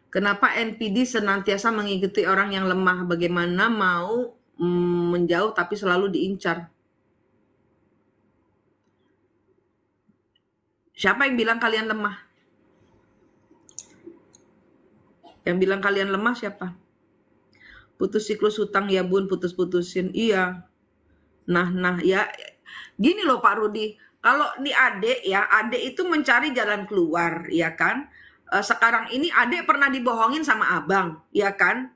Kenapa NPD senantiasa mengikuti orang yang lemah? Bagaimana mau menjauh tapi selalu diincar? Siapa yang bilang kalian lemah? Yang bilang kalian lemah siapa? Putus siklus hutang ya bun, putus-putusin. Iya. Nah, ya gini loh Pak Rudi. Kalau nih adik ya, adik itu mencari jalan keluar, ya kan? Sekarang ini adik pernah dibohongin sama abang, ya kan?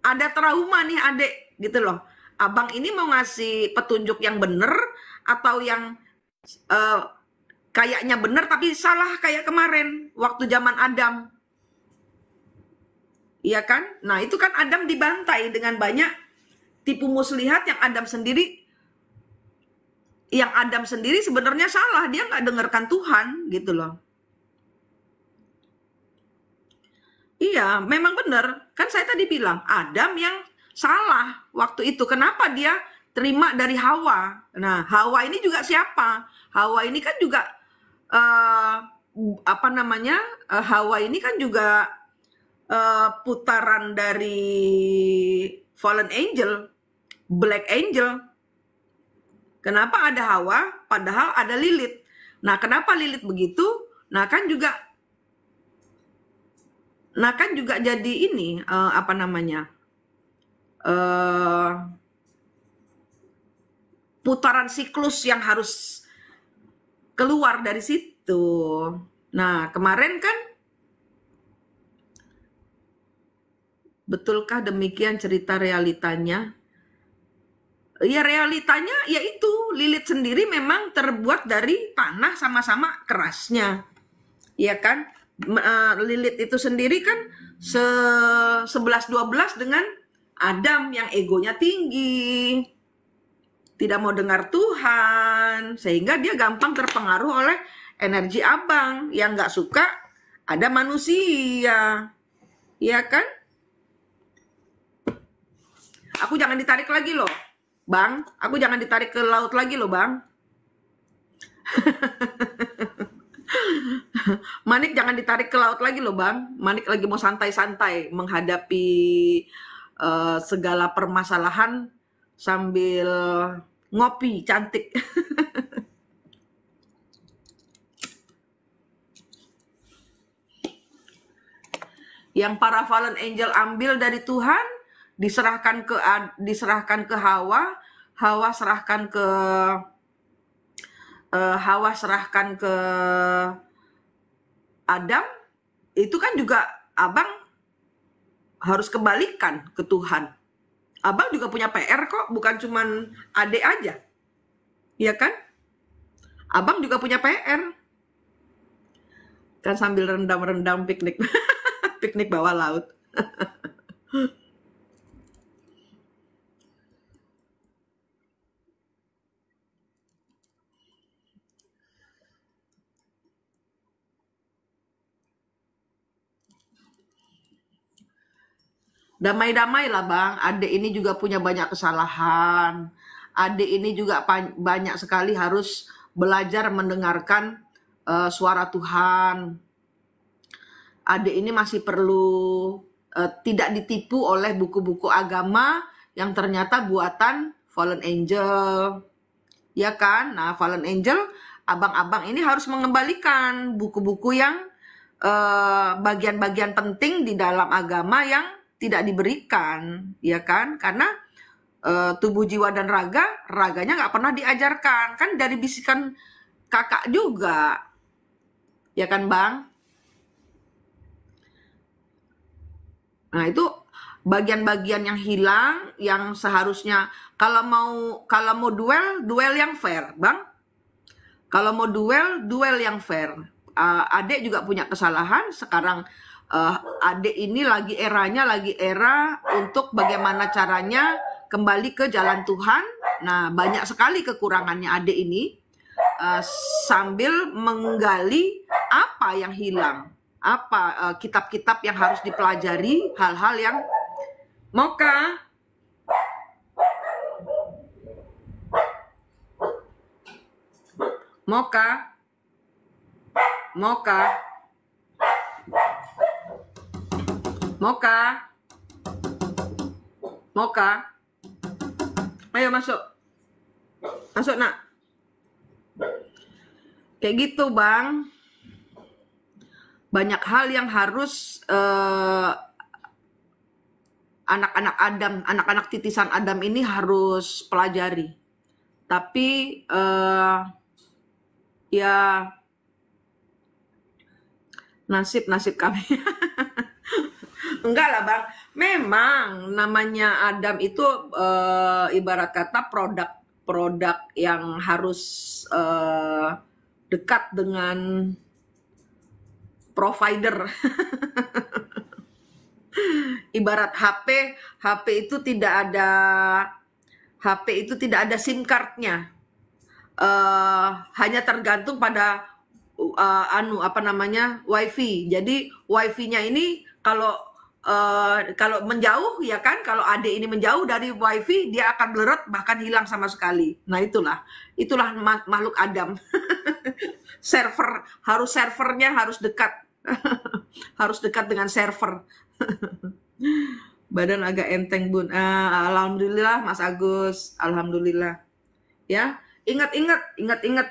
Ada trauma nih adik, gitu loh. Abang ini mau ngasih petunjuk yang bener atau yang eh, kayaknya bener tapi salah kayak kemarin waktu zaman Adam. Iya kan? Nah, itu kan Adam dibantai dengan banyak tipu muslihat yang Adam sendiri sebenarnya salah, dia nggak dengarkan Tuhan gitu loh. Iya, memang benar. Kan saya tadi bilang Adam yang salah waktu itu. Kenapa dia terima dari Hawa? Nah, Hawa ini juga siapa? Hawa ini kan juga eh, apa namanya? Hawa ini kan juga putaran dari fallen angel, black angel. Kenapa ada Hawa padahal ada Lilith? Nah, kenapa Lilith begitu? Nah, kan juga jadi ini apa namanya? Putaran siklus yang harus keluar dari situ. Nah, kemarin kan betulkah demikian cerita realitanya? Ya realitanya yaitu Lilith sendiri memang terbuat dari tanah sama-sama kerasnya. Ya kan? Lilith itu sendiri kan 11-12 dengan Adam yang egonya tinggi, tidak mau dengar Tuhan, sehingga dia gampang terpengaruh oleh energi abang yang nggak suka ada manusia. Ya kan? Aku jangan ditarik lagi loh, Bang. Aku jangan ditarik ke laut lagi loh, Bang. Manik jangan ditarik ke laut lagi loh, Bang. Manik lagi mau santai-santai menghadapi segala permasalahan sambil ngopi cantik. Yang para fallen angel ambil dari Tuhan diserahkan ke Hawa, Hawa serahkan ke Adam, itu kan juga abang harus kembalikan ke Tuhan. Abang juga punya PR kok, bukan cuman adik aja. Iya kan? Abang juga punya PR. Kan sambil rendam-rendam piknik. Piknik bawah laut. Damai-damai lah Bang, adik ini juga punya banyak kesalahan. Adik ini juga banyak sekali harus belajar mendengarkan suara Tuhan. Adik ini masih perlu tidak ditipu oleh buku-buku agama yang ternyata buatan fallen angel. Ya kan? Nah, fallen angel, abang-abang ini harus mengembalikan buku-buku yang bagian-bagian penting di dalam agama yang tidak diberikan, ya kan? Karena tubuh, jiwa, dan raganya nggak pernah diajarkan. Kan dari bisikan kakak juga, ya kan Bang? Nah itu bagian-bagian yang hilang, yang seharusnya kalau mau duel yang fair, Bang. Kalau mau duel yang fair. Adik juga punya kesalahan. Sekarang adik ini lagi era untuk bagaimana caranya kembali ke jalan Tuhan. Nah, banyak sekali kekurangannya adik ini sambil menggali apa yang hilang, apa kitab-kitab yang harus dipelajari, hal-hal yang Moka. Moka. Moka, Moka, ayo masuk, masuk nak. Kayak gitu bang. Banyak hal yang harus anak-anak Adam, anak-anak titisan Adam ini harus pelajari. Tapi ya nasib kami. Enggak lah bang, memang namanya Adam itu ibarat kata produk yang harus dekat dengan provider. Ibarat HP itu tidak ada SIM cardnya. Hanya tergantung pada WiFi. Jadi WiFi-nya ini kalau menjauh ya kan, kalau adik ini menjauh dari WiFi dia akan bleret bahkan hilang sama sekali. Nah itulah makhluk Adam. Servernya harus dekat. Harus dekat dengan server. Badan agak enteng bun. Alhamdulillah Mas Agus, alhamdulillah. Ya, ingat.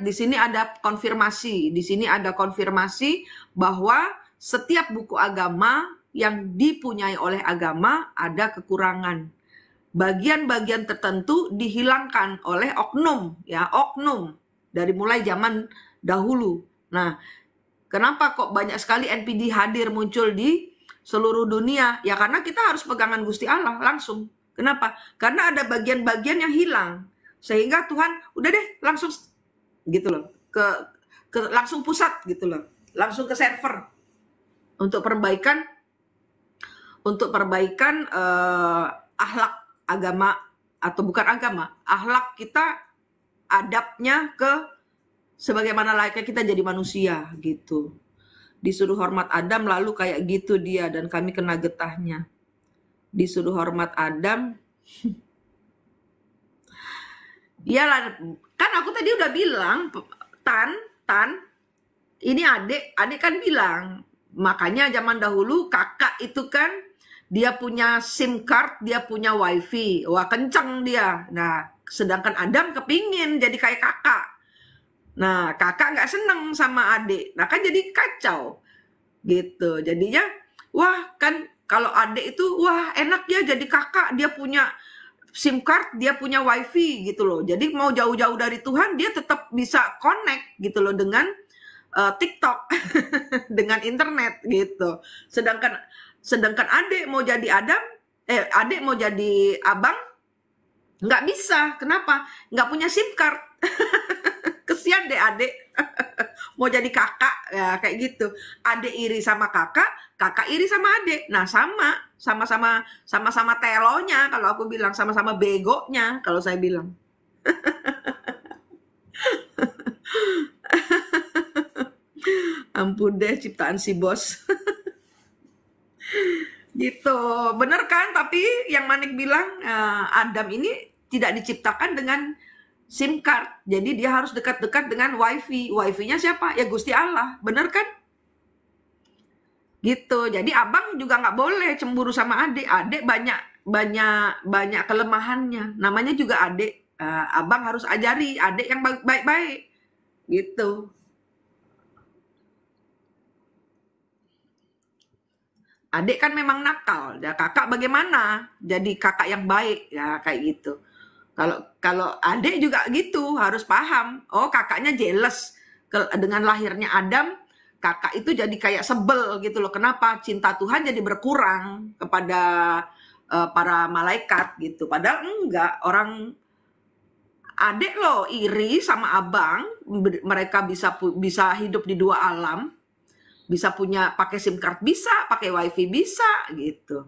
Di sini ada konfirmasi. Di sini ada konfirmasi bahwa setiap buku agama yang dipunyai oleh agama ada kekurangan. Bagian-bagian tertentu dihilangkan oleh oknum, ya oknum dari mulai zaman dahulu. Nah, kenapa kok banyak sekali NPD hadir muncul di seluruh dunia? Ya karena kita harus pegangan Gusti Allah langsung. Kenapa? Karena ada bagian-bagian yang hilang. Sehingga Tuhan udah deh langsung gitu loh. Langsung pusat gitu loh. Langsung ke server. Untuk perbaikan akhlak agama atau bukan agama, akhlak kita, adabnya ke sebagaimana layaknya kita jadi manusia gitu. Disuruh hormat Adam lalu kayak gitu dia dan kami kena getahnya. Disuruh hormat Adam. Iyalah, kan aku tadi udah bilang, Tan, ini adik kan bilang, makanya zaman dahulu kakak itu kan dia punya SIM card, dia punya WiFi, wah kenceng dia. Nah, sedangkan Adam kepingin jadi kayak kakak. Nah, kakak nggak seneng sama adik. Nah, kan jadi kacau. Gitu. Jadinya, wah kan kalau adik itu, wah enak ya jadi kakak. Dia punya SIM card, dia punya WiFi gitu loh. Jadi mau jauh-jauh dari Tuhan, dia tetap bisa connect gitu loh dengan TikTok, dengan internet gitu. Sedangkan adik mau jadi adik mau jadi abang, nggak bisa. Kenapa? Nggak punya SIM card. Kesian deh adik. Mau jadi kakak ya kayak gitu. Adik iri sama kakak iri sama adik. Nah, sama-sama telonya kalau aku bilang, sama-sama begonya kalau saya bilang. Ampun deh ciptaan si bos. Gitu. Bener kan? Tapi yang Manik bilang Adam ini tidak diciptakan dengan SIM card. Jadi dia harus dekat-dekat dengan WiFi. WiFi-nya siapa? Ya Gusti Allah. Bener kan? Gitu. Jadi abang juga nggak boleh cemburu sama adik. Adik banyak kelemahannya. Namanya juga adik. Abang harus ajari adik yang baik-baik. Gitu. Adik kan memang nakal. Ya kakak bagaimana? Jadi kakak yang baik. Ya kayak gitu. Kalau adik juga gitu, harus paham. Oh, kakaknya jealous dengan lahirnya Adam. Kakak itu jadi kayak sebel gitu loh. Kenapa? Cinta Tuhan jadi berkurang kepada para malaikat gitu. Padahal enggak. Orang adik loh iri sama abang. Mereka bisa hidup di dua alam. Bisa punya pakai SIM card bisa, pakai WiFi bisa gitu.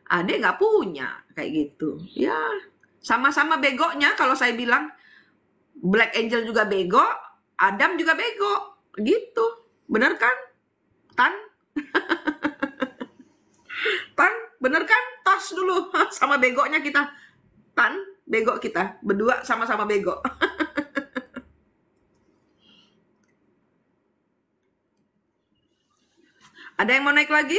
Adik nggak punya kayak gitu. Ya. Sama-sama begonya kalau saya bilang. Black Angel juga bego, Adam juga bego. Gitu. Bener kan? Tan? Tan, bener kan? Tos dulu sama begonya kita. Tan, bego kita. Berdua sama-sama bego. Ada yang mau naik lagi?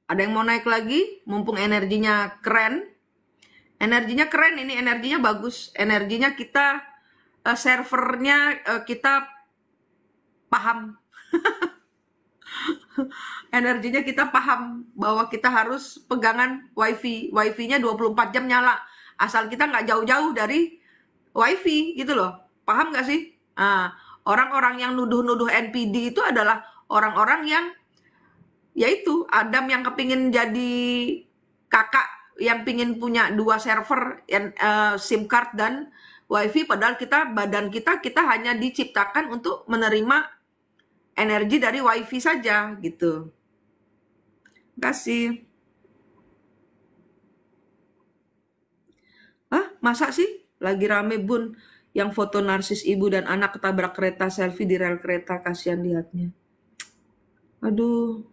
Ada yang mau naik lagi? Mumpung energinya keren. Energinya keren ini, energinya bagus. Energinya kita, servernya kita paham. Energinya kita paham bahwa kita harus pegangan wifi. Wifi-nya 24 jam nyala. Asal kita nggak jauh-jauh dari wifi gitu loh. Paham nggak sih? Nah, orang-orang yang nuduh-nuduh NPD itu adalah orang-orang yang yaitu Adam yang kepingin jadi kakak yang pingin punya 2 server SIM card dan wifi, padahal badan kita hanya diciptakan untuk menerima energi dari wifi saja gitu. Terima kasih. Masa sih lagi rame bun yang foto narsis ibu dan anak ketabrak kereta, selfie di rel kereta, kasihan lihatnya. Aduh,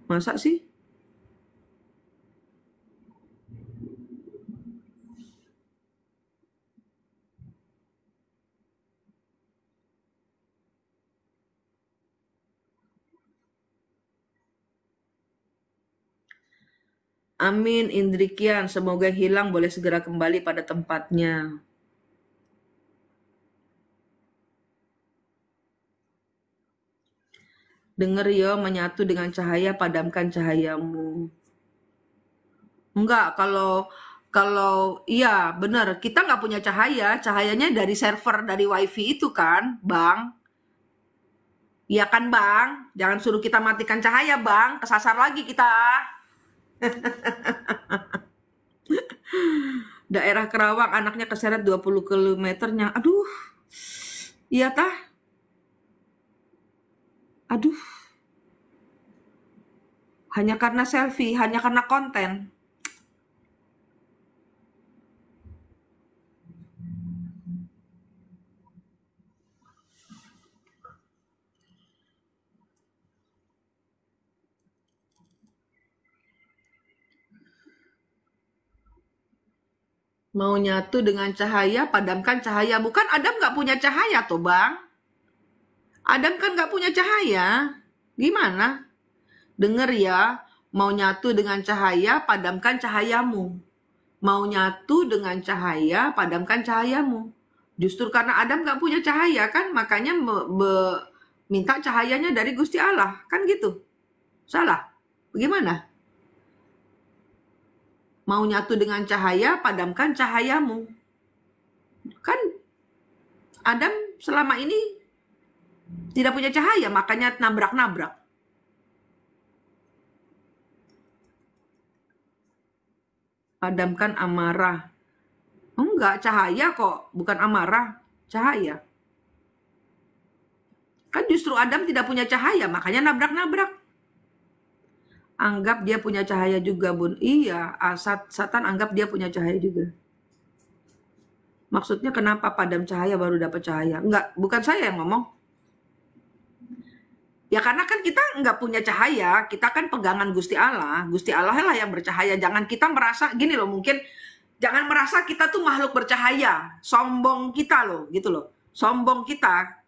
masa sih? Amin, Indrikian. Semoga yang hilang boleh segera kembali pada tempatnya. Dengar yo, menyatu dengan cahaya, padamkan cahayamu. Enggak, kalau iya benar, kita nggak punya cahaya, cahayanya dari server, dari wifi itu kan, Bang. Iya kan, Bang? Jangan suruh kita matikan cahaya, Bang. Kesasar lagi kita. Daerah Kerawang, anaknya keseret 20 kilometernya. Aduh, iya tah? Aduh, hanya karena selfie, hanya karena konten. Mau nyatu dengan cahaya, padamkan cahaya. Bukan Adam nggak punya cahaya tuh, Bang. Adam kan nggak punya cahaya. Gimana? Dengar ya, mau nyatu dengan cahaya, padamkan cahayamu. Mau nyatu dengan cahaya, padamkan cahayamu. Justru karena Adam nggak punya cahaya kan, makanya minta cahayanya dari Gusti Allah. Kan gitu. Salah? Bagaimana? Mau nyatu dengan cahaya, padamkan cahayamu. Kan Adam selama ini tidak punya cahaya, makanya nabrak-nabrak. Padamkan amarah. Enggak, cahaya kok, bukan amarah. Cahaya. Kan justru Adam tidak punya cahaya, makanya nabrak-nabrak. Anggap dia punya cahaya juga, Bun. Iya, Satan anggap dia punya cahaya juga. Maksudnya kenapa padam cahaya baru dapat cahaya? Enggak, bukan saya yang ngomong. Ya karena kan kita nggak punya cahaya, kita kan pegangan Gusti Allah. Gusti Allah lah yang bercahaya. Jangan kita merasa, gini loh, mungkin jangan merasa kita tuh makhluk bercahaya. Sombong kita loh, gitu loh. Sombong kita.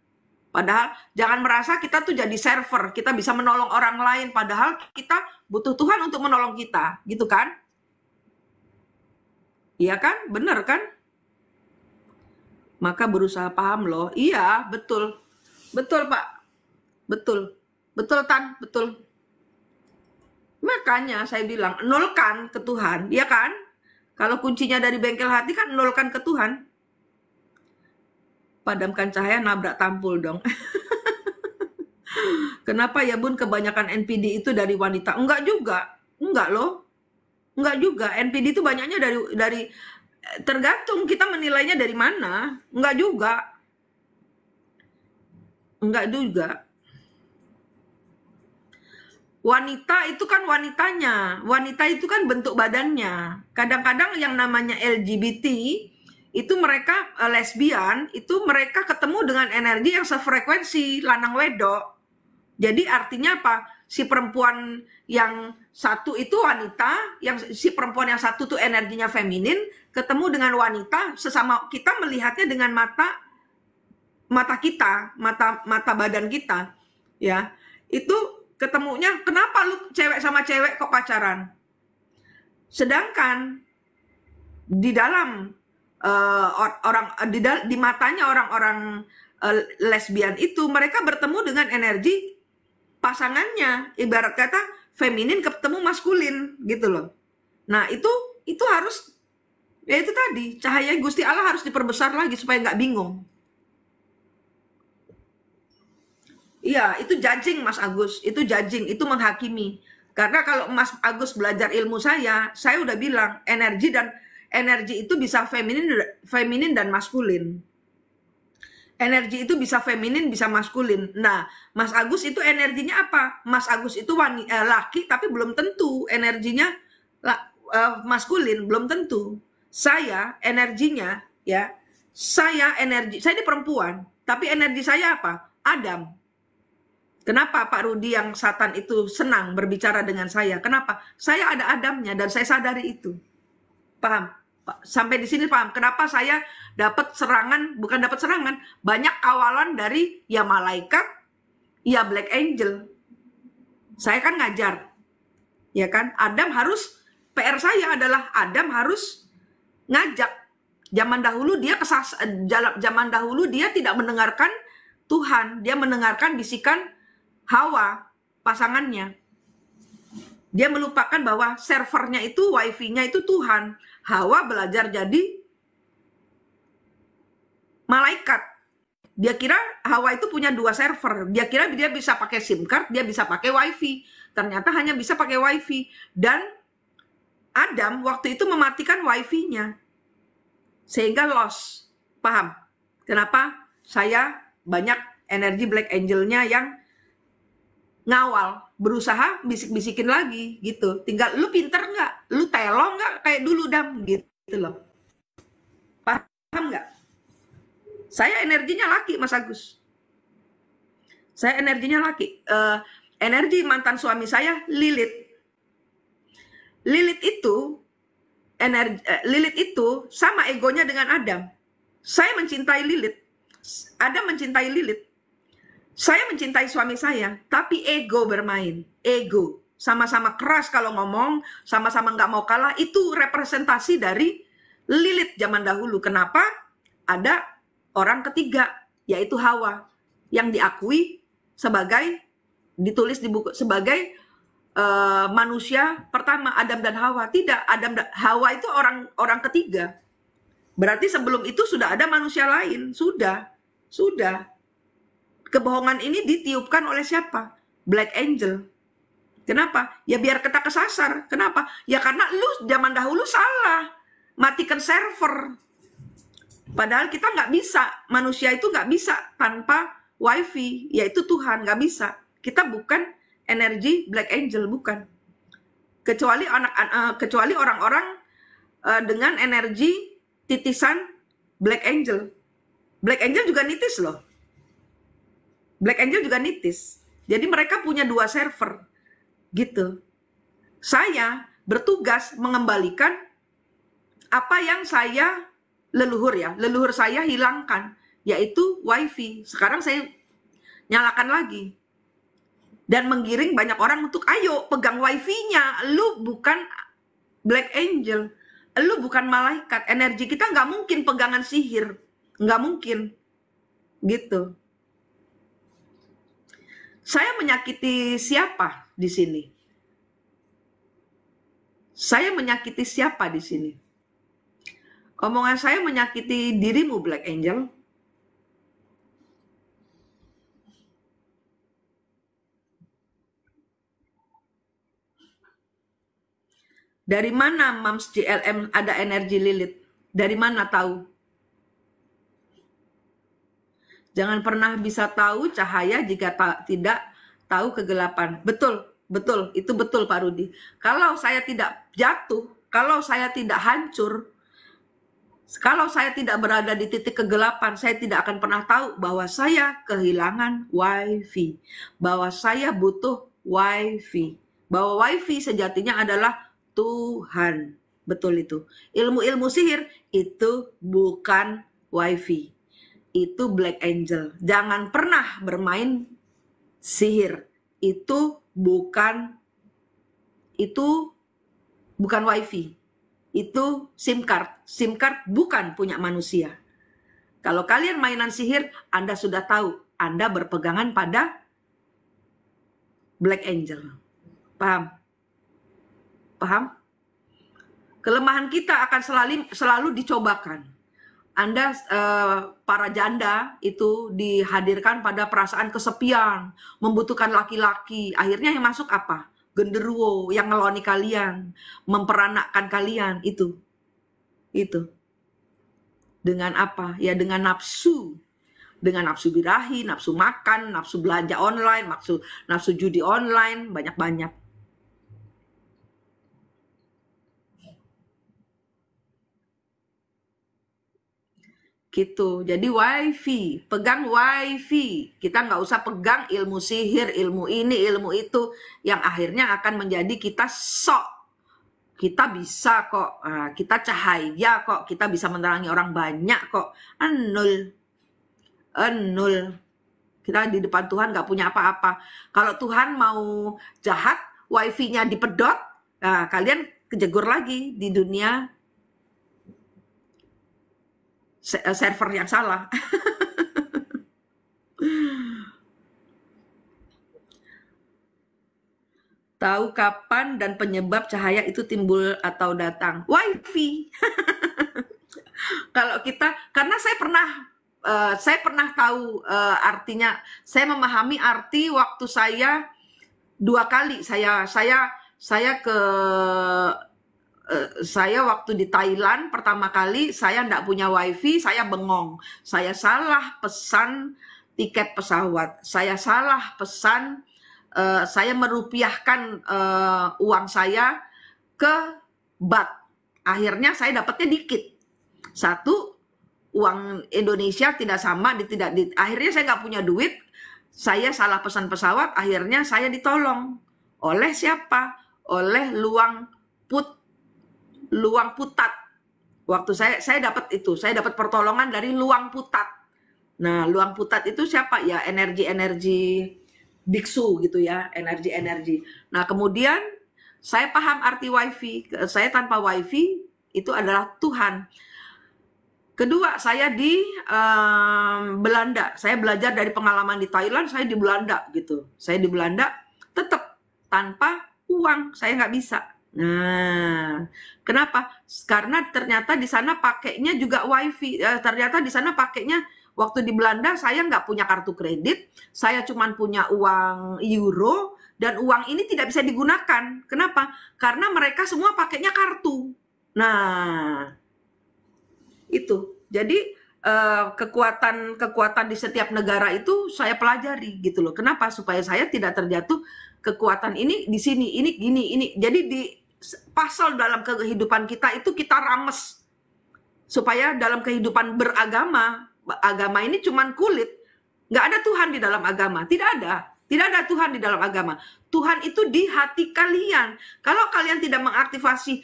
Padahal jangan merasa kita tuh jadi server, kita bisa menolong orang lain. Padahal kita butuh Tuhan untuk menolong kita, gitu kan? Iya kan? Bener kan? Maka berusaha paham loh. Iya, betul. Betul, Pak. Betul. Betul, Tan. Betul. Makanya saya bilang, nolkan ke Tuhan. Iya kan? Kalau kuncinya dari bengkel hati kan nolkan ke Tuhan. Padamkan cahaya, nabrak tampul dong. Kenapa ya Bun kebanyakan NPD itu dari wanita? Enggak juga. Enggak loh. Enggak juga. NPD itu banyaknya dari tergantung kita menilainya dari mana. Enggak juga. Enggak juga. Wanita itu kan wanitanya. Wanita itu kan bentuk badannya. Kadang-kadang yang namanya LGBT itu mereka lesbian, itu mereka ketemu dengan energi yang sefrekuensi lanang wedok. Jadi artinya apa? Si perempuan yang satu itu wanita, si perempuan yang satu tuh energinya feminin, ketemu dengan wanita, sesama kita melihatnya dengan mata kita, mata badan kita, ya. Itu ketemunya, kenapa lu cewek sama cewek kok pacaran? Sedangkan di dalam di matanya orang-orang lesbian itu, mereka bertemu dengan energi pasangannya, ibarat kata feminin ketemu maskulin gitu loh. Nah itu harus, ya itu tadi, cahaya Gusti Allah harus diperbesar lagi supaya nggak bingung. Iya, itu judging Mas Agus, itu judging, itu menghakimi. Karena kalau Mas Agus belajar ilmu saya udah bilang energi itu bisa feminin dan maskulin. Energi itu bisa feminin, bisa maskulin. Nah, Mas Agus itu energinya apa? Mas Agus itu laki, tapi belum tentu energinya maskulin, belum tentu. Saya energinya, ya, saya ini perempuan, tapi energi saya apa? Adam. Kenapa Pak Rudi yang Satan itu senang berbicara dengan saya? Kenapa? Saya ada Adamnya dan saya sadari itu. Paham? Sampai di sini paham? Kenapa saya dapat serangan, bukan dapat serangan, banyak kawalan dari ya malaikat, ya black angel. Saya kan ngajar. Ya kan? Adam harus, PR saya adalah Adam harus ngajak. Zaman dahulu dia tidak mendengarkan Tuhan, dia mendengarkan bisikan Hawa, pasangannya. Dia melupakan bahwa servernya itu, wifi-nya itu Tuhan. Hawa belajar jadi malaikat. Dia kira Hawa itu punya 2 server. Dia kira dia bisa pakai SIM card, dia bisa pakai wifi. Ternyata hanya bisa pakai wifi. Dan Adam waktu itu mematikan wifi-nya. Sehingga loss. Paham? Kenapa saya banyak energi black angel-nya yang ngawal, berusaha bisik-bisikin lagi gitu. Tinggal lu pinter nggak, lu telo nggak kayak dulu Dam gitu loh. Paham nggak? Saya energinya laki Mas Agus. Saya energinya laki. Energi mantan suami saya Lilith. Lilith itu sama egonya dengan Adam. Saya mencintai Lilith. Adam mencintai Lilith. Saya mencintai suami saya, tapi ego bermain. Ego. Sama-sama keras kalau ngomong, sama-sama nggak mau kalah. Itu representasi dari Lilith zaman dahulu. Kenapa? Ada orang ketiga, yaitu Hawa. Yang diakui sebagai, ditulis di buku, sebagai manusia pertama, Adam dan Hawa. Tidak, Hawa itu orang ketiga. Berarti sebelum itu sudah ada manusia lain. Sudah. Kebohongan ini ditiupkan oleh siapa? Black Angel. Kenapa? Ya biar kita kesasar. Kenapa? Ya karena lu zaman dahulu salah. Matikan server. Padahal kita nggak bisa. Manusia itu nggak bisa tanpa wifi. Yaitu Tuhan. Nggak bisa. Kita bukan energi Black Angel. Bukan. Kecuali orang-orang dengan energi titisan Black Angel. Black Angel juga nitis loh. Black Angel juga nitis. Jadi mereka punya 2 server. Gitu. Saya bertugas mengembalikan apa yang leluhur saya hilangkan. Yaitu wifi. Sekarang saya nyalakan lagi. Dan menggiring banyak orang untuk, ayo pegang wifi-nya. Lu bukan Black Angel. Lu bukan malaikat. Energi kita nggak mungkin pegangan sihir. Nggak mungkin. Gitu. Saya menyakiti siapa di sini? Saya menyakiti siapa di sini? Omongan saya menyakiti dirimu, Black Angel. Dari mana Mams JLM ada energi Lilith? Dari mana tahu? Jangan pernah bisa tahu cahaya jika tidak tahu kegelapan. Betul, itu betul Pak Rudi. Kalau saya tidak jatuh, kalau saya tidak hancur, kalau saya tidak berada di titik kegelapan, saya tidak akan pernah tahu bahwa saya kehilangan wifi, bahwa saya butuh wifi, bahwa wifi sejatinya adalah Tuhan. Betul itu. Ilmu-ilmu sihir itu bukan wifi. Itu Black Angel. Jangan pernah bermain sihir. Itu bukan itu bukan wifi. Itu SIM card. SIM card bukan punya manusia. Kalau kalian mainan sihir, Anda sudah tahu Anda berpegangan pada Black Angel. Paham? Paham? Kelemahan kita akan selalu dicobakan. Anda, para janda itu dihadirkan pada perasaan kesepian, membutuhkan laki-laki. Akhirnya yang masuk apa? Genderuwo yang ngeloni kalian, memperanakkan kalian itu. Dengan apa? Ya dengan nafsu. Dengan nafsu birahi, nafsu makan, nafsu belanja online, nafsu judi online, banyak-banyak. Gitu. Jadi wifi, pegang wifi. Kita nggak usah pegang ilmu sihir, ilmu ini, ilmu itu, yang akhirnya akan menjadi kita sok. Kita bisa kok, kita cahaya kok, kita bisa menerangi orang banyak kok. Nul. Kita di depan Tuhan nggak punya apa-apa. Kalau Tuhan mau jahat, wifi-nya dipedot, kalian kejegur lagi di dunia server yang salah. Tahu kapan dan penyebab cahaya itu timbul atau datang? Wifi. Kalau kita, karena saya pernah tahu artinya, saya memahami arti waktu saya 2 kali saya waktu di Thailand pertama kali saya nggak punya wifi, saya bengong. Saya salah pesan tiket pesawat. Saya salah pesan, saya merupiahkan uang saya ke baht. Akhirnya saya dapatnya dikit. Satu, uang Indonesia tidak sama, akhirnya saya nggak punya duit. Saya salah pesan pesawat, akhirnya saya ditolong. Oleh siapa? Oleh Luang Putat. Waktu saya dapat itu, saya dapat pertolongan dari Luang Putat. Nah, Luang Putat itu siapa? Ya, energi biksu gitu ya, energi. Nah, kemudian saya paham arti wifi. Saya tanpa wifi itu adalah Tuhan. Kedua, saya di Belanda. Saya belajar dari pengalaman di Thailand, saya di Belanda gitu. Saya di Belanda tetap tanpa uang, saya nggak bisa. Nah, kenapa? Karena ternyata di sana pakainya juga wifi. Ternyata di sana pakainya, waktu di Belanda saya nggak punya kartu kredit, saya cuma punya uang euro, dan uang ini tidak bisa digunakan. Kenapa? Karena mereka semua pakainya kartu. Nah, itu. Jadi kekuatan di setiap negara itu saya pelajari gitu loh. Kenapa? Supaya saya tidak terjatuh kekuatan ini di sini, ini gini, ini. Jadi di pasal dalam kehidupan kita itu kita rames supaya dalam kehidupan agama ini cuman kulit, nggak ada Tuhan di dalam agama, tidak ada Tuhan di dalam agama. Tuhan itu di hati kalian. Kalau kalian tidak mengaktifasi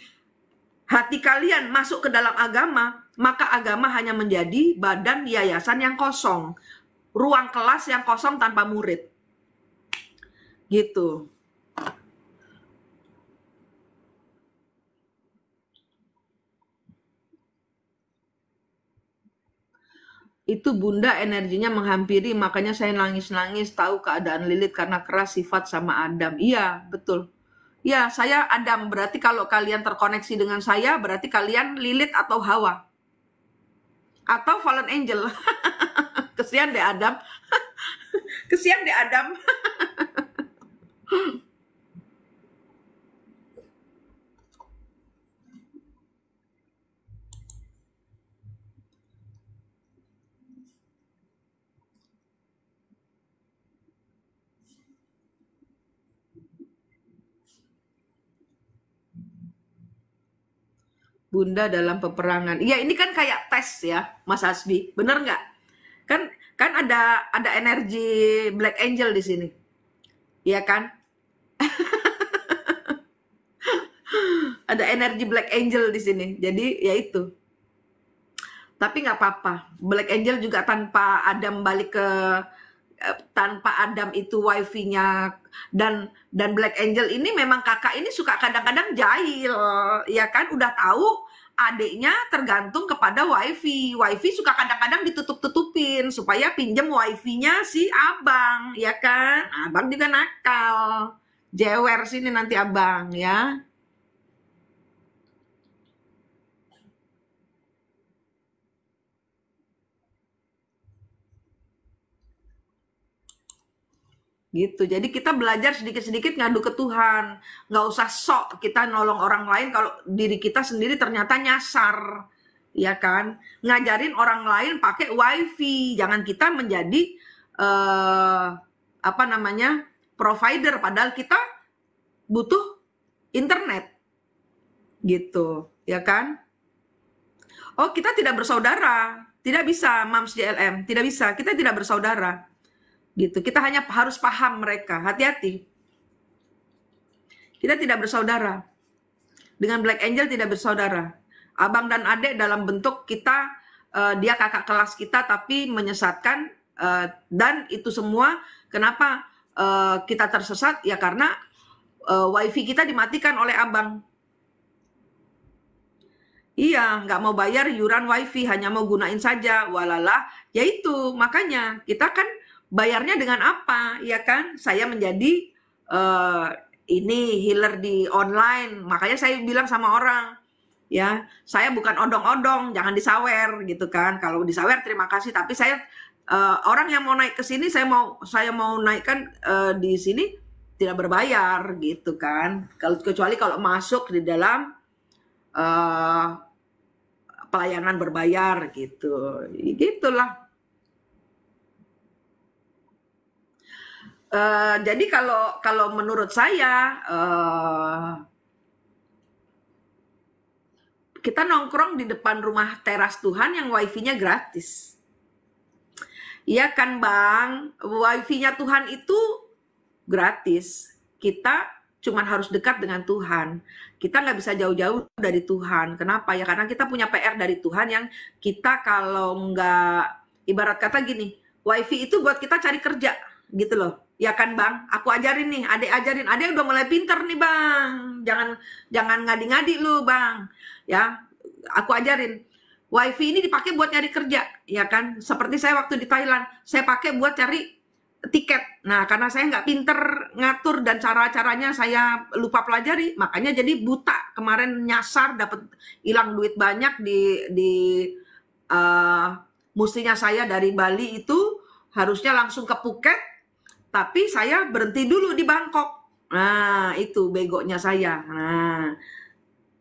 hati kalian masuk ke dalam agama, maka agama hanya menjadi badan yayasan yang kosong, ruang kelas yang kosong tanpa murid, gitu. Itu Bunda energinya menghampiri, makanya saya nangis-nangis tahu keadaan Lilith karena keras sifat sama Adam. Iya, betul. Ya, saya Adam. Berarti kalau kalian terkoneksi dengan saya, berarti kalian Lilith atau Hawa. Atau Fallen Angel. Kesian deh Adam. Kesian deh Adam. Bunda dalam peperangan. Iya, ini kan kayak tes ya, Mas Hasbi. Bener nggak? Kan ada energi Black Angel di sini. Iya kan? Ada energi Black Angel di sini. Jadi ya itu. Tapi nggak apa-apa. Black Angel juga tanpa Adam balik ke tanpa Adam itu wifi-nya, dan Black Angel ini memang kakak ini suka kadang-kadang jahil, ya kan? Udah tahu adiknya tergantung kepada wifi. Wifi suka kadang-kadang ditutup-tutupin supaya pinjem wifi-nya si abang, ya kan? Abang juga nakal. Jewer sini nanti abang ya. Gitu. Jadi kita belajar sedikit-sedikit ngadu ke Tuhan. Nggak usah sok kita nolong orang lain kalau diri kita sendiri ternyata nyasar. Ya kan? Ngajarin orang lain pakai wifi. Jangan kita menjadi apa namanya? Provider padahal kita butuh internet. Gitu, ya kan? Oh, kita tidak bersaudara. Tidak bisa, Mams JLM. Tidak bisa. Kita tidak bersaudara. Gitu. Kita hanya harus paham mereka. Hati-hati. Kita tidak bersaudara. Dengan Black Angel tidak bersaudara. Abang dan adik dalam bentuk kita, dia kakak kelas kita tapi menyesatkan, dan itu semua kenapa kita tersesat? Ya karena wifi kita dimatikan oleh abang. Iya, nggak mau bayar iuran wifi, hanya mau gunain saja. Walalah, yaitu makanya kita kan bayarnya dengan apa, ya kan? Saya menjadi ini healer di online, makanya saya bilang sama orang, ya, saya bukan odong-odong, jangan disawer gitu kan. Kalau disawer terima kasih, tapi saya orang yang mau naik ke sini, saya mau naikkan di sini tidak berbayar gitu kan. Kecuali kalau masuk di dalam pelayanan berbayar gitu, gitulah. Jadi kalau menurut saya kita nongkrong di depan rumah teras Tuhan yang wifi-nya gratis. Iya kan Bang, wifi-nya Tuhan itu gratis. Kita cuman harus dekat dengan Tuhan. Kita nggak bisa jauh-jauh dari Tuhan. Kenapa? Ya karena kita punya PR dari Tuhan yang kita kalau nggak, ibarat kata gini, wifi itu buat kita cari kerja gitu loh. Ya kan Bang, aku ajarin nih, adik ajarin, adik udah mulai pinter nih Bang, jangan ngadi-ngadi lu Bang, ya, aku ajarin, wifi ini dipakai buat nyari kerja, ya kan, seperti saya waktu di Thailand, saya pakai buat cari tiket, nah karena saya nggak pinter ngatur dan cara-caranya saya lupa pelajari, makanya jadi buta, kemarin nyasar, dapat hilang duit banyak di mestinya saya dari Bali itu, harusnya langsung ke Phuket, tapi saya berhenti dulu di Bangkok. Nah, itu begonya saya. Nah,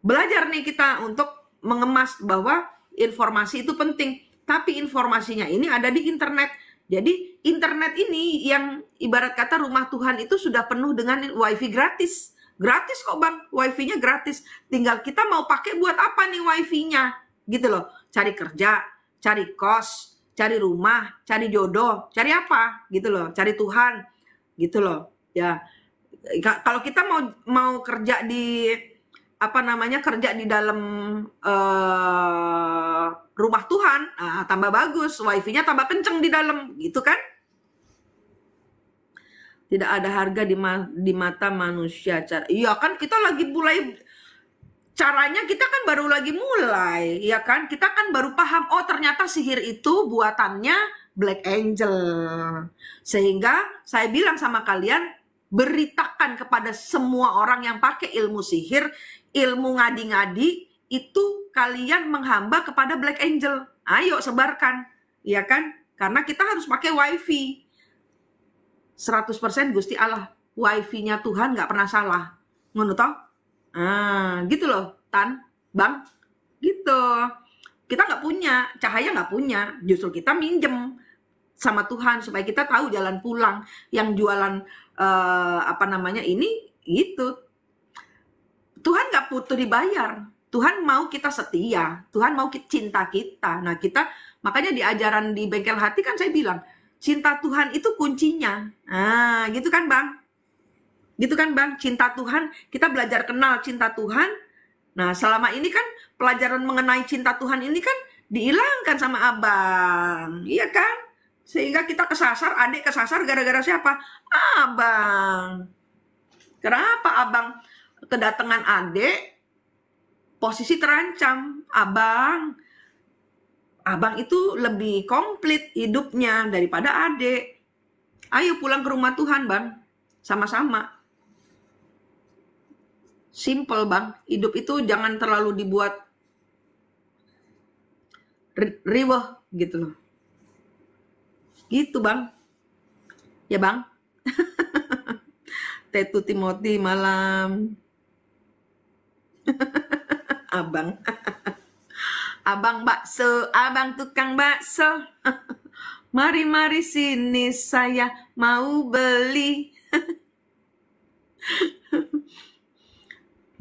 belajar nih kita untuk mengemas bahwa informasi itu penting. Tapi informasinya ini ada di internet. Jadi, internet ini yang ibarat kata rumah Tuhan itu sudah penuh dengan wifi gratis. Gratis kok Bang, wifi-nya gratis. Tinggal kita mau pakai buat apa nih wifi-nya. Gitu loh, cari kerja, cari kos, cari rumah, cari jodoh, cari apa gitu loh, cari Tuhan gitu loh ya. Kalau kita mau kerja di apa namanya, kerja di dalam rumah Tuhan, nah, tambah bagus, wifi-nya tambah kenceng di dalam gitu kan. Tidak ada harga di mata manusia. Iya kan, kita lagi mulai. Caranya kita kan baru lagi mulai, ya kan? Kita kan baru paham, oh ternyata sihir itu buatannya Black Angel. Sehingga saya bilang sama kalian, beritakan kepada semua orang yang pakai ilmu sihir, ilmu ngadi-ngadi, itu kalian menghamba kepada Black Angel. Ayo sebarkan, ya kan? Karena kita harus pakai wifi. 100% Gusti Allah, wifi-nya Tuhan nggak pernah salah. Ngono toh? Gitu loh, Bang, gitu. Kita nggak punya, cahaya nggak punya, justru kita minjem sama Tuhan supaya kita tahu jalan pulang. Yang jualan apa namanya ini, gitu. Tuhan nggak butuh dibayar, Tuhan mau kita setia, Tuhan mau cinta kita. Nah kita, makanya di ajaran di Bengkel Hati kan saya bilang, cinta Tuhan itu kuncinya. Gitu kan Bang? Gitu kan Bang, cinta Tuhan, kita belajar kenal cinta Tuhan. Nah selama ini kan pelajaran mengenai cinta Tuhan ini kan dihilangkan sama Abang, iya kan? Sehingga kita kesasar, adik kesasar gara-gara siapa? Abang. Kenapa abang kedatangan adik, posisi terancam? Abang itu lebih komplit hidupnya daripada adik. Ayo pulang ke rumah Tuhan, Bang. Sama-sama. Simple, Bang. Hidup itu jangan terlalu dibuat riweh gitu loh. Gitu, Bang. Ya, Bang. Tetu Timothy malam. Abang. Abang bakso, abang tukang bakso. Mari sini saya mau beli.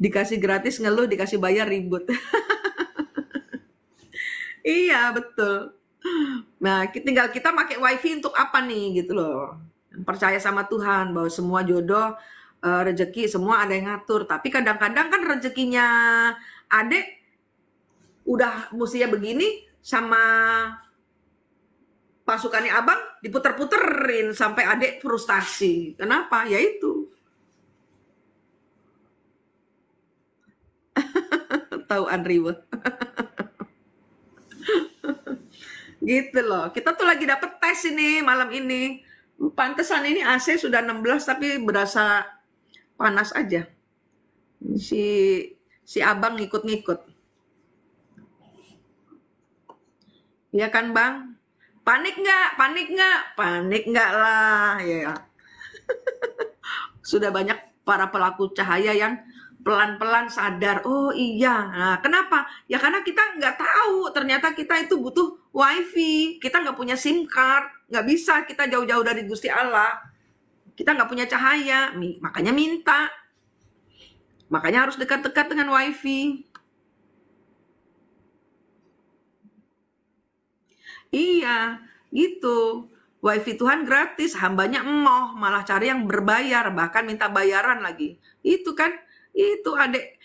Dikasih gratis ngeluh, dikasih bayar ribut. Iya, betul. Nah, tinggal kita pakai wifi untuk apa nih gitu loh. Percaya sama Tuhan bahwa semua jodoh, rezeki semua ada yang ngatur. Tapi kadang-kadang kan rezekinya adek udah mestinya begini sama pasukannya abang diputer-puterin sampai adek frustasi. Kenapa? Ya itu. Tahu Andriwe. Gitu loh. Kita tuh lagi dapet tes ini malam ini. Pantesan ini AC sudah 16 tapi berasa panas aja. Si abang ngikut-ngikut. Iya kan, Bang? Panik nggak? Panik nggak? Panik nggak lah. Ya. Sudah banyak para pelaku cahaya yang pelan-pelan sadar. Oh iya. Nah, kenapa? Ya karena kita nggak tahu. Ternyata kita itu butuh wifi. Kita nggak punya SIM card. Nggak bisa kita jauh-jauh dari Gusti Allah. Kita nggak punya cahaya. Makanya minta. Makanya harus dekat-dekat dengan wifi. Iya, gitu. Wifi Tuhan gratis, hambanya emoh, malah cari yang berbayar, bahkan minta bayaran lagi. Itu kan, itu adek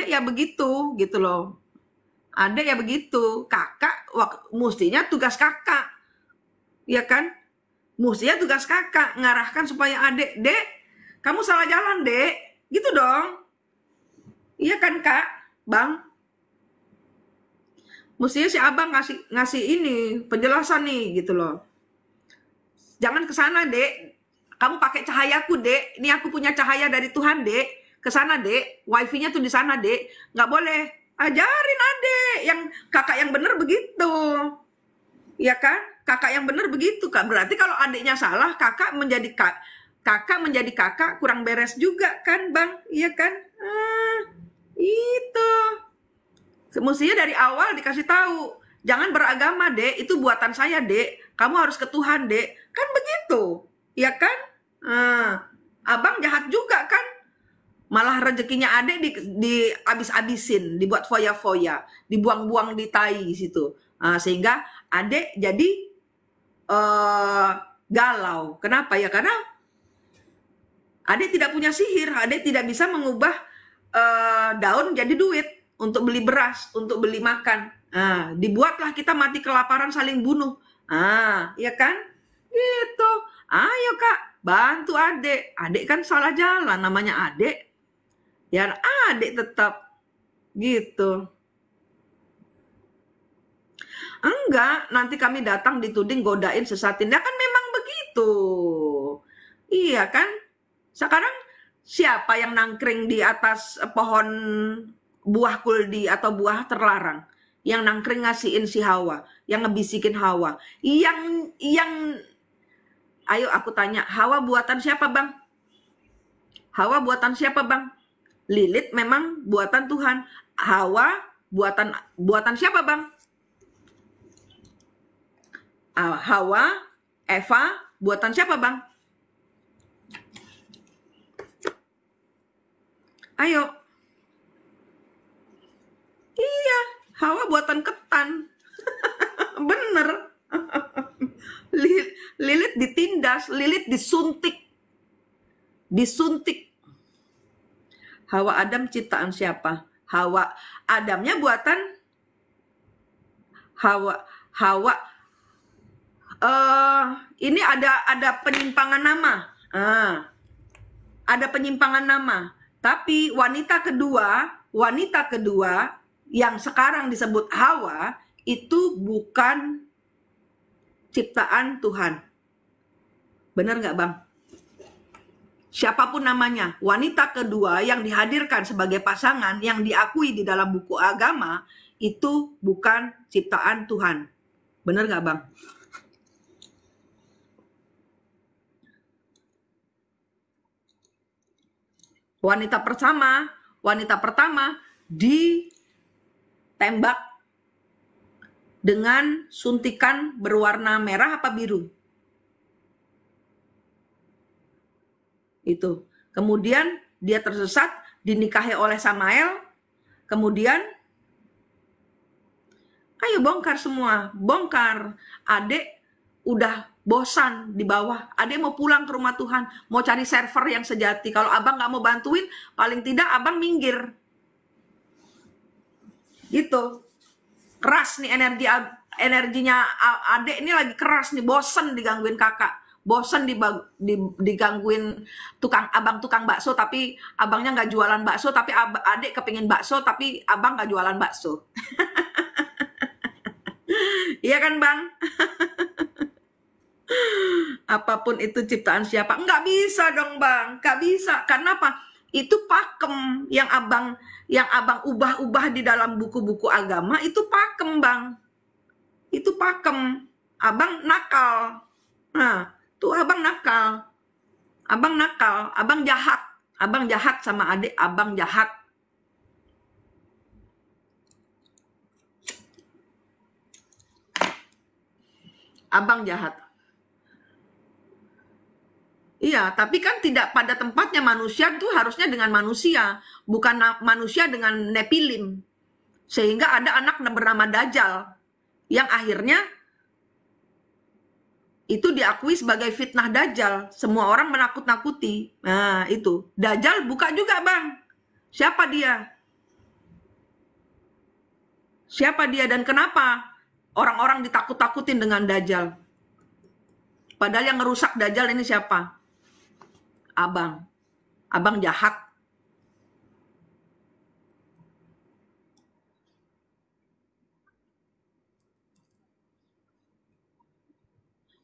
ya begitu, gitu loh. Adek ya begitu, kakak, mestinya tugas kakak, ya kan? Mestinya tugas kakak, ngarahkan supaya dek, kamu salah jalan, dek. Gitu dong. Iya kan, Kak? Bang? Mestinya si abang ngasih ini penjelasan nih gitu loh. Jangan ke sana, Dek. Kamu pakai cahayaku, Dek. Ini aku punya cahaya dari Tuhan, Dek. Ke sana, Dek. Wifi-nya tuh di sana, Dek. Nggak boleh. Ajarin Adek yang kakak yang bener begitu. Ya kan? Kakak yang bener begitu, Kak. Berarti kalau adiknya salah, kakak menjadi kakak kurang beres juga kan, Bang? Iya kan? Itu. Mestinya dari awal dikasih tahu, jangan beragama, Dek, itu buatan saya, Dek. Kamu harus ke Tuhan, Dek. Kan begitu, ya kan? Abang jahat juga kan? Malah rezekinya adek di abis-abisin, dibuat foya-foya, dibuang-buang di tai situ. Sehingga adek jadi galau. Kenapa ya? Karena adek tidak punya sihir, adek tidak bisa mengubah daun jadi duit. Untuk beli beras, untuk beli makan. Dibuatlah kita mati kelaparan saling bunuh. Ya kan? Gitu. Ayo Kak, bantu adek. Adek kan salah jalan, namanya adek. Ya adek tetap. Gitu. Enggak, nanti kami datang dituding godain sesatin. Ya kan memang begitu. Iya kan? Sekarang siapa yang nangkring di atas pohon buah kuldi atau buah terlarang, yang nangkring ngasihin si Hawa, yang ngebisikin Hawa, yang ayo aku tanya, Hawa buatan siapa, Bang? Hawa buatan siapa, Bang? Lilith memang buatan Tuhan. Hawa buatan siapa, Bang? Hawa, Eva buatan siapa, Bang? Ayo. Iya, Hawa buatan ketan. Bener. Lilith ditindas, Lilith disuntik. Hawa Adam ciptaan siapa? Adamnya buatan Hawa eh ini ada penyimpangan nama. Ada penyimpangan nama. Tapi wanita kedua yang sekarang disebut Hawa itu bukan ciptaan Tuhan. Benar nggak, Bang? Siapapun namanya, wanita kedua yang dihadirkan sebagai pasangan yang diakui di dalam buku agama itu bukan ciptaan Tuhan. Benar nggak, Bang? Wanita pertama ditembak dengan suntikan berwarna merah apa biru? Itu. Kemudian dia tersesat, dinikahi oleh Samael. Kemudian ayo bongkar semua, bongkar. Adek udah bosan di bawah, adek mau pulang ke rumah Tuhan, mau cari server yang sejati. Kalau abang nggak mau bantuin, paling tidak abang minggir. Gitu. Keras nih energinya adek ini lagi keras nih, bosan digangguin kakak, bosan digangguin abang tukang bakso, tapi abangnya nggak jualan bakso, tapi adek kepingin bakso, tapi abang nggak jualan bakso. Iya kan, Bang? Apapun itu ciptaan siapa? Nggak bisa dong, Bang. Nggak bisa. Karena apa? Itu pakem yang abang ubah-ubah di dalam buku-buku agama, itu pakem, Bang. Itu pakem. Abang nakal. Nah, tuh abang nakal. Abang nakal, abang jahat. Abang jahat sama adik, abang jahat. Abang jahat. Iya, tapi kan tidak pada tempatnya. Manusia tuh harusnya dengan manusia, bukan manusia dengan Nepilim. Sehingga ada anak bernama Dajjal, yang akhirnya itu diakui sebagai fitnah Dajjal. Semua orang menakut-nakuti. Nah, itu. Dajjal buka juga, Bang. Siapa dia? Siapa dia dan kenapa orang-orang ditakut-takutin dengan Dajjal? Padahal yang ngerusak Dajjal ini siapa? Abang. Abang jahat.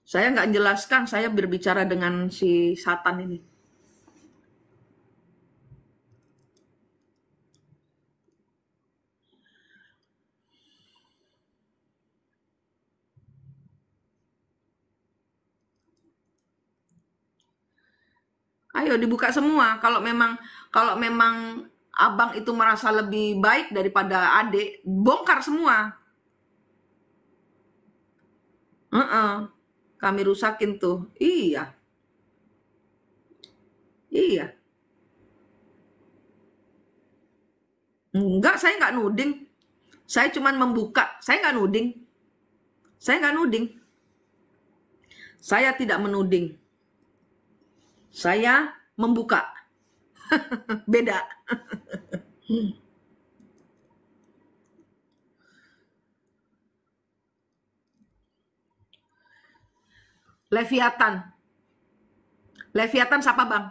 Saya nggak jelaskan, saya berbicara dengan si Satan ini. Ayo dibuka semua. Kalau memang abang itu merasa lebih baik daripada adik, bongkar semua. Kami rusakin tuh. Iya. Iya. Enggak, saya nggak nuding. Saya cuman membuka. Saya nggak nuding. Saya nggak nuding. Saya tidak menuding. Saya membuka. Beda. Leviathan. Leviathan siapa, Bang?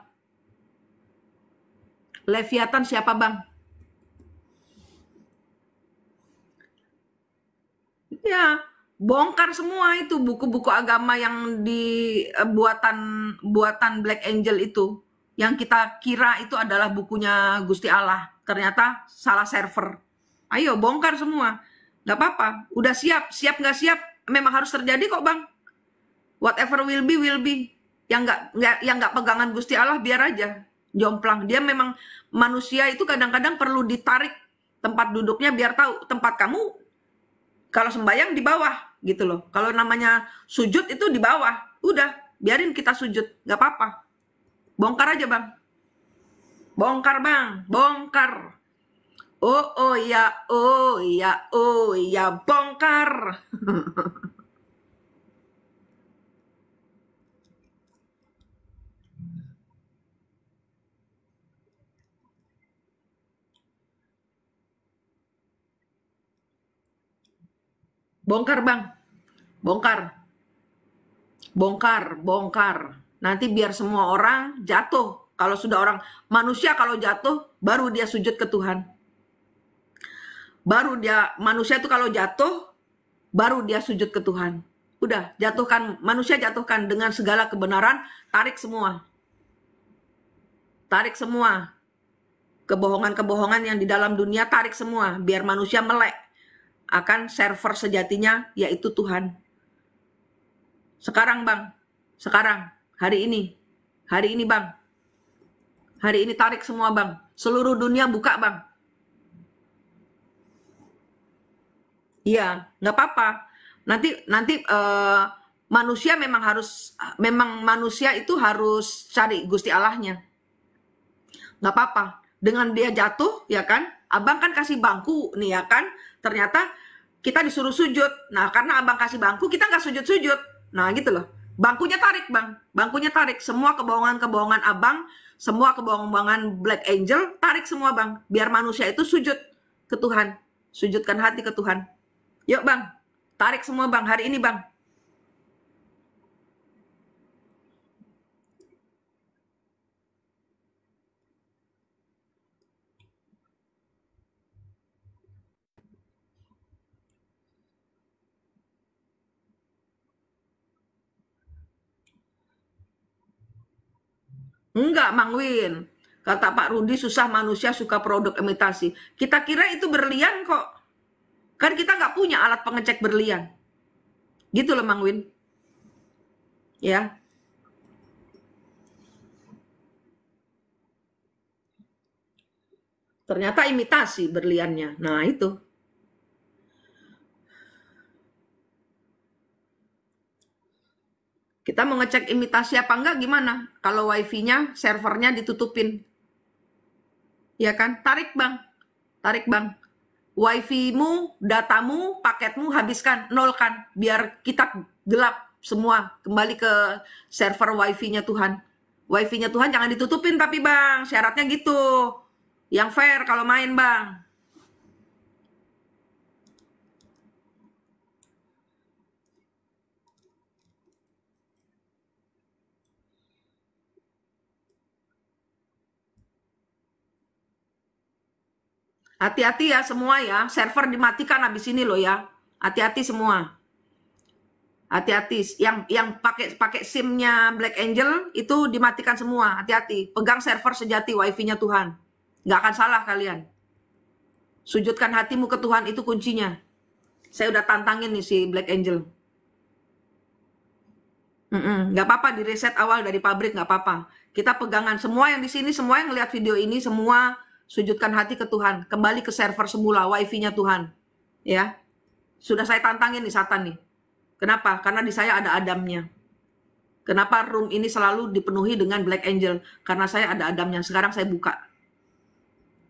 Leviathan siapa, Bang? Ya, bongkar semua itu buku-buku agama yang buatan Black Angel itu. Yang kita kira itu adalah bukunya Gusti Allah. Ternyata salah server. Ayo, bongkar semua. Gak apa-apa. Udah siap. Siap nggak siap, memang harus terjadi kok, Bang. Whatever will be, will be. Yang nggak pegangan Gusti Allah, biar aja. Jomplang. Dia memang manusia itu kadang-kadang perlu ditarik tempat duduknya biar tahu tempat kamu. Kalau sembayang di bawah gitu loh. Kalau namanya sujud itu di bawah. Udah, biarin kita sujud. Gak apa-apa. Bongkar aja, Bang. Bongkar, Bang. Bongkar. Oh ya, oh ya, oh ya, bongkar. Bongkar, Bang. Bongkar. Bongkar, bongkar. Nanti biar semua orang jatuh. Kalau sudah orang manusia kalau jatuh baru dia sujud ke Tuhan. Baru dia manusia itu kalau jatuh baru dia sujud ke Tuhan. Udah, jatuhkan manusia, jatuhkan dengan segala kebenaran, tarik semua. Tarik semua. Kebohongan-kebohongan yang di dalam dunia tarik semua biar manusia melek akan server sejatinya yaitu Tuhan. Sekarang Bang, sekarang, hari ini Bang, hari ini tarik semua Bang, seluruh dunia buka Bang. Iya, nggak apa-apa. Nanti manusia memang manusia itu harus cari Gusti Allahnya. Nggak apa-apa. Dengan dia jatuh, ya kan? Abang kan kasih bangku nih ya kan? Ternyata kita disuruh sujud. Nah, karena abang kasih bangku, kita nggak sujud-sujud. Nah, gitu loh. Bangkunya tarik, Bang. Bangkunya tarik. Semua kebohongan-kebohongan abang, semua kebohongan Black Angel, tarik semua, Bang. Biar manusia itu sujud ke Tuhan. Sujudkan hati ke Tuhan. Yuk, Bang. Tarik semua, Bang. Hari ini, Bang. Enggak, Mang Win. Kata Pak Rudi, susah manusia suka produk imitasi. Kita kira itu berlian kok. Kan kita nggak punya alat pengecek berlian. Gitu loh, Mang Win. Ya, ternyata imitasi berliannya. Nah, itu. Kita mau ngecek imitasi apa enggak gimana? Kalau wifi-nya, servernya ditutupin. Ya kan? Tarik, Bang. Tarik, Bang. Wifi-mu, datamu, paketmu habiskan, nolkan. Biar kita gelap semua. Kembali ke server wifi-nya Tuhan. Wifi-nya Tuhan jangan ditutupin tapi Bang. Syaratnya gitu. Yang fair kalau main, Bang. Hati-hati ya semua ya. Server dimatikan habis ini loh ya. Hati-hati semua. Hati-hati. Yang pakai SIM-nya Black Angel itu dimatikan semua. Hati-hati. Pegang server sejati wifi-nya Tuhan. Nggak akan salah kalian. Sujudkan hatimu ke Tuhan itu kuncinya. Saya udah tantangin nih si Black Angel. Nggak apa-apa di reset awal dari pabrik, nggak apa-apa. Kita pegangan semua yang di sini, semua yang lihat video ini, semua sujudkan hati ke Tuhan. Kembali ke server semula, wifi-nya Tuhan. Ya, sudah saya tantangin nih Satan nih. Kenapa? Karena di saya ada Adamnya. Kenapa room ini selalu dipenuhi dengan Black Angel? Karena saya ada Adamnya. Sekarang saya buka.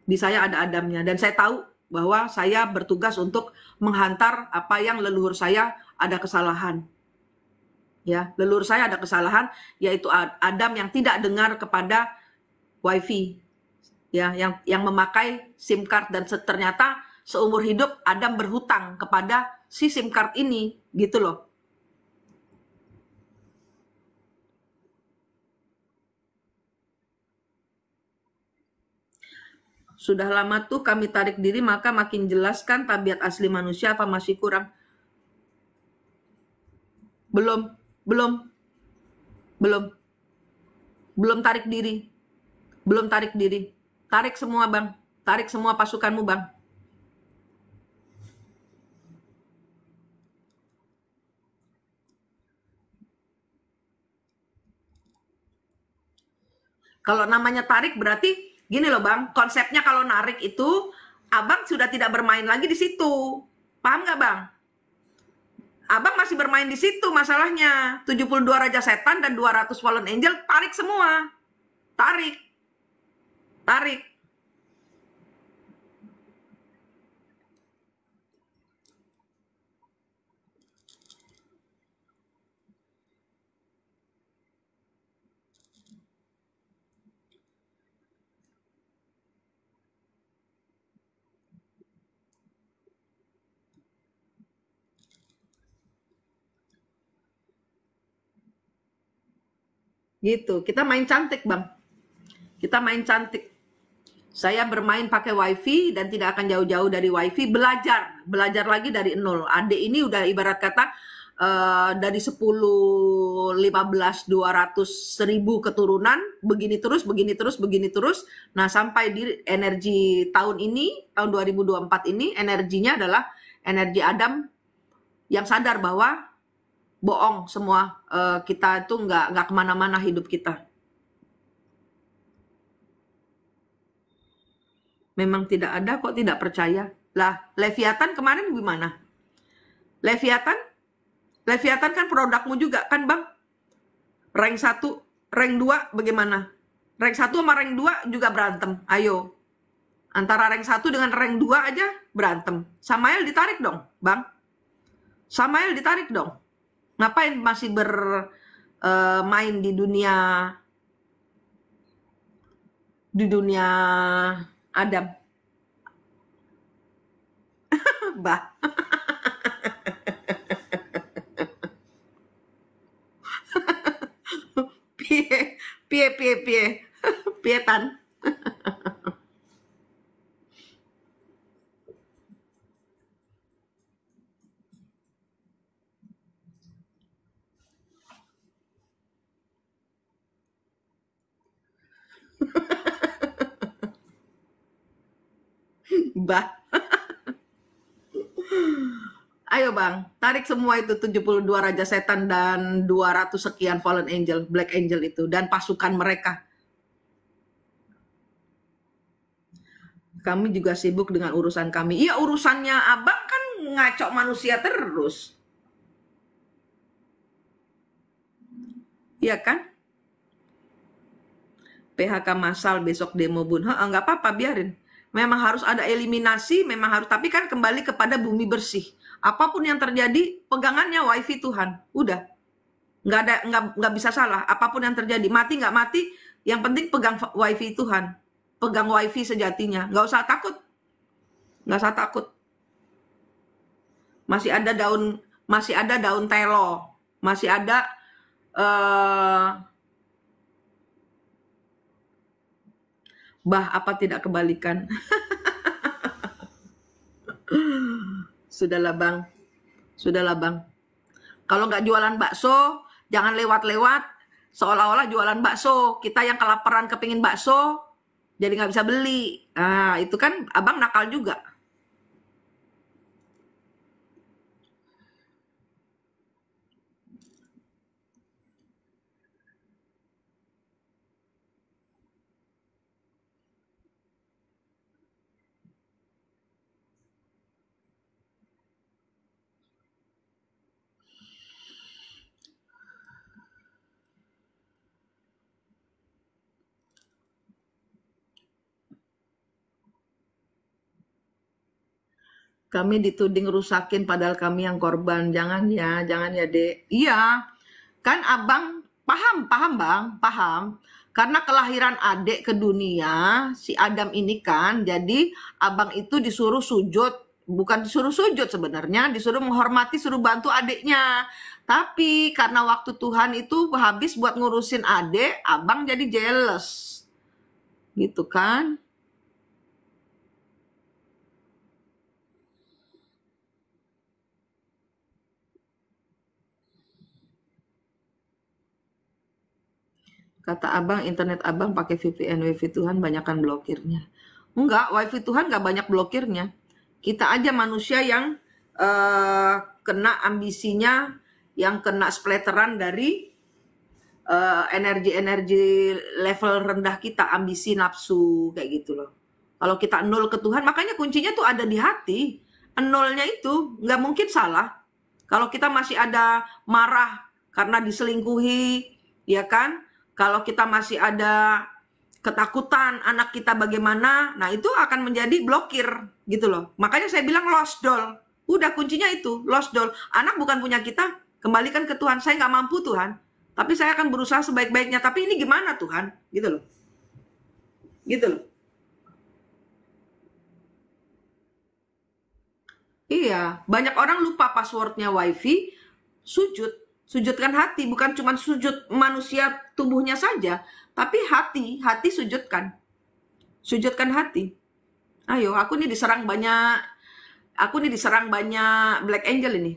Di saya ada Adamnya. Dan saya tahu bahwa saya bertugas untuk menghantar apa yang leluhur saya ada kesalahan. Ya, leluhur saya ada kesalahan, yaitu Adam yang tidak dengar kepada wifi, ya, yang memakai SIM card dan ternyata seumur hidup Adam berhutang kepada si SIM card ini, gitu loh. Sudah lama tuh kami tarik diri, maka makin jelas kan tabiat asli manusia apa masih kurang? Belum, belum, belum, belum tarik diri, belum tarik diri. Tarik semua Bang, tarik semua pasukanmu Bang. Kalau namanya tarik berarti gini loh Bang, konsepnya kalau narik itu Abang sudah tidak bermain lagi di situ. Paham nggak Bang? Abang masih bermain di situ masalahnya. 72 Raja Setan dan 200 Fallen Angel, tarik semua. Tarik. Tarik. Gitu. Kita main cantik, Bang. Kita main cantik. Saya bermain pakai wifi dan tidak akan jauh-jauh dari wifi. Belajar lagi dari nol. Adik ini udah ibarat kata dari 10, 15, 200, 1000 keturunan, begini terus, begini terus, begini terus. Nah, sampai di energi tahun ini, tahun 2024 ini, energinya adalah energi Adam yang sadar bahwa bohong semua, kita itu nggak kemana-mana hidup kita. Memang tidak ada kok tidak percaya. Lah, Leviathan kemarin gimana? Leviathan? Leviathan kan produkmu juga kan, Bang? Rank 1, rank 2 bagaimana? Rank 1 sama rank 2 juga berantem. Ayo. Antara rank 1 dengan rank 2 aja berantem. Samael ditarik dong, Bang. Samael ditarik dong. Ngapain masih bermain di dunia Adam? Bah. Pie, pietan. Bah. Ayo Bang, tarik semua itu 72 Raja Setan dan 200 sekian Fallen Angel, Black Angel itu, dan pasukan mereka. Kami juga sibuk dengan urusan kami. Iya, urusannya Abang kan ngaco manusia terus. Iya kan? PHK massal besok demo bun. Nggak apa-apa, biarin. Memang harus ada eliminasi, memang harus. Tapi kan kembali kepada bumi bersih. Apapun yang terjadi, pegangannya wifi Tuhan. Udah. Nggak bisa salah. Apapun yang terjadi, mati nggak mati, yang penting pegang wifi Tuhan. Pegang wifi sejatinya. Nggak usah takut. Nggak usah takut. Masih ada daun telo. Masih ada bah apa tidak kebalikan. Sudahlah Bang. Sudahlah Bang. Kalau nggak jualan bakso, jangan lewat-lewat. Seolah-olah jualan bakso. Kita yang kelaparan kepingin bakso, jadi nggak bisa beli. Nah, itu kan Abang nakal juga. Kami dituding rusakin padahal kami yang korban. Jangan ya Dek. Iya, kan Abang paham Bang, paham. Karena kelahiran adik ke dunia, si Adam ini kan, jadi Abang itu disuruh sujud, bukan disuruh sujud sebenarnya, disuruh menghormati, suruh bantu adiknya. Tapi karena waktu Tuhan itu habis buat ngurusin adik, Abang jadi jealous. Gitu kan? Kata Abang, internet Abang pakai VPN, wifi Tuhan banyakkan blokirnya. Enggak, wifi Tuhan nggak banyak blokirnya. Kita aja manusia yang kena ambisinya, yang kena splatteran dari energi-energi level rendah kita, ambisi nafsu, kayak gitu loh. Kalau kita nol ke Tuhan, makanya kuncinya tuh ada di hati. Nolnya itu nggak mungkin salah. Kalau kita masih ada marah karena diselingkuhi, ya kan? Kalau kita masih ada ketakutan anak kita bagaimana, nah itu akan menjadi blokir gitu loh. Makanya saya bilang lost doll. Udah kuncinya itu, lost doll. Anak bukan punya kita, kembalikan ke Tuhan. Saya nggak mampu Tuhan, tapi saya akan berusaha sebaik-baiknya. Tapi ini gimana Tuhan? Gitu loh. Gitu loh. Iya, banyak orang lupa passwordnya wifi, sujud. Sujudkan hati, bukan cuma sujud manusia tubuhnya saja, tapi hati sujudkan. Sujudkan hati. Ayo, aku nih diserang banyak Black Angel ini.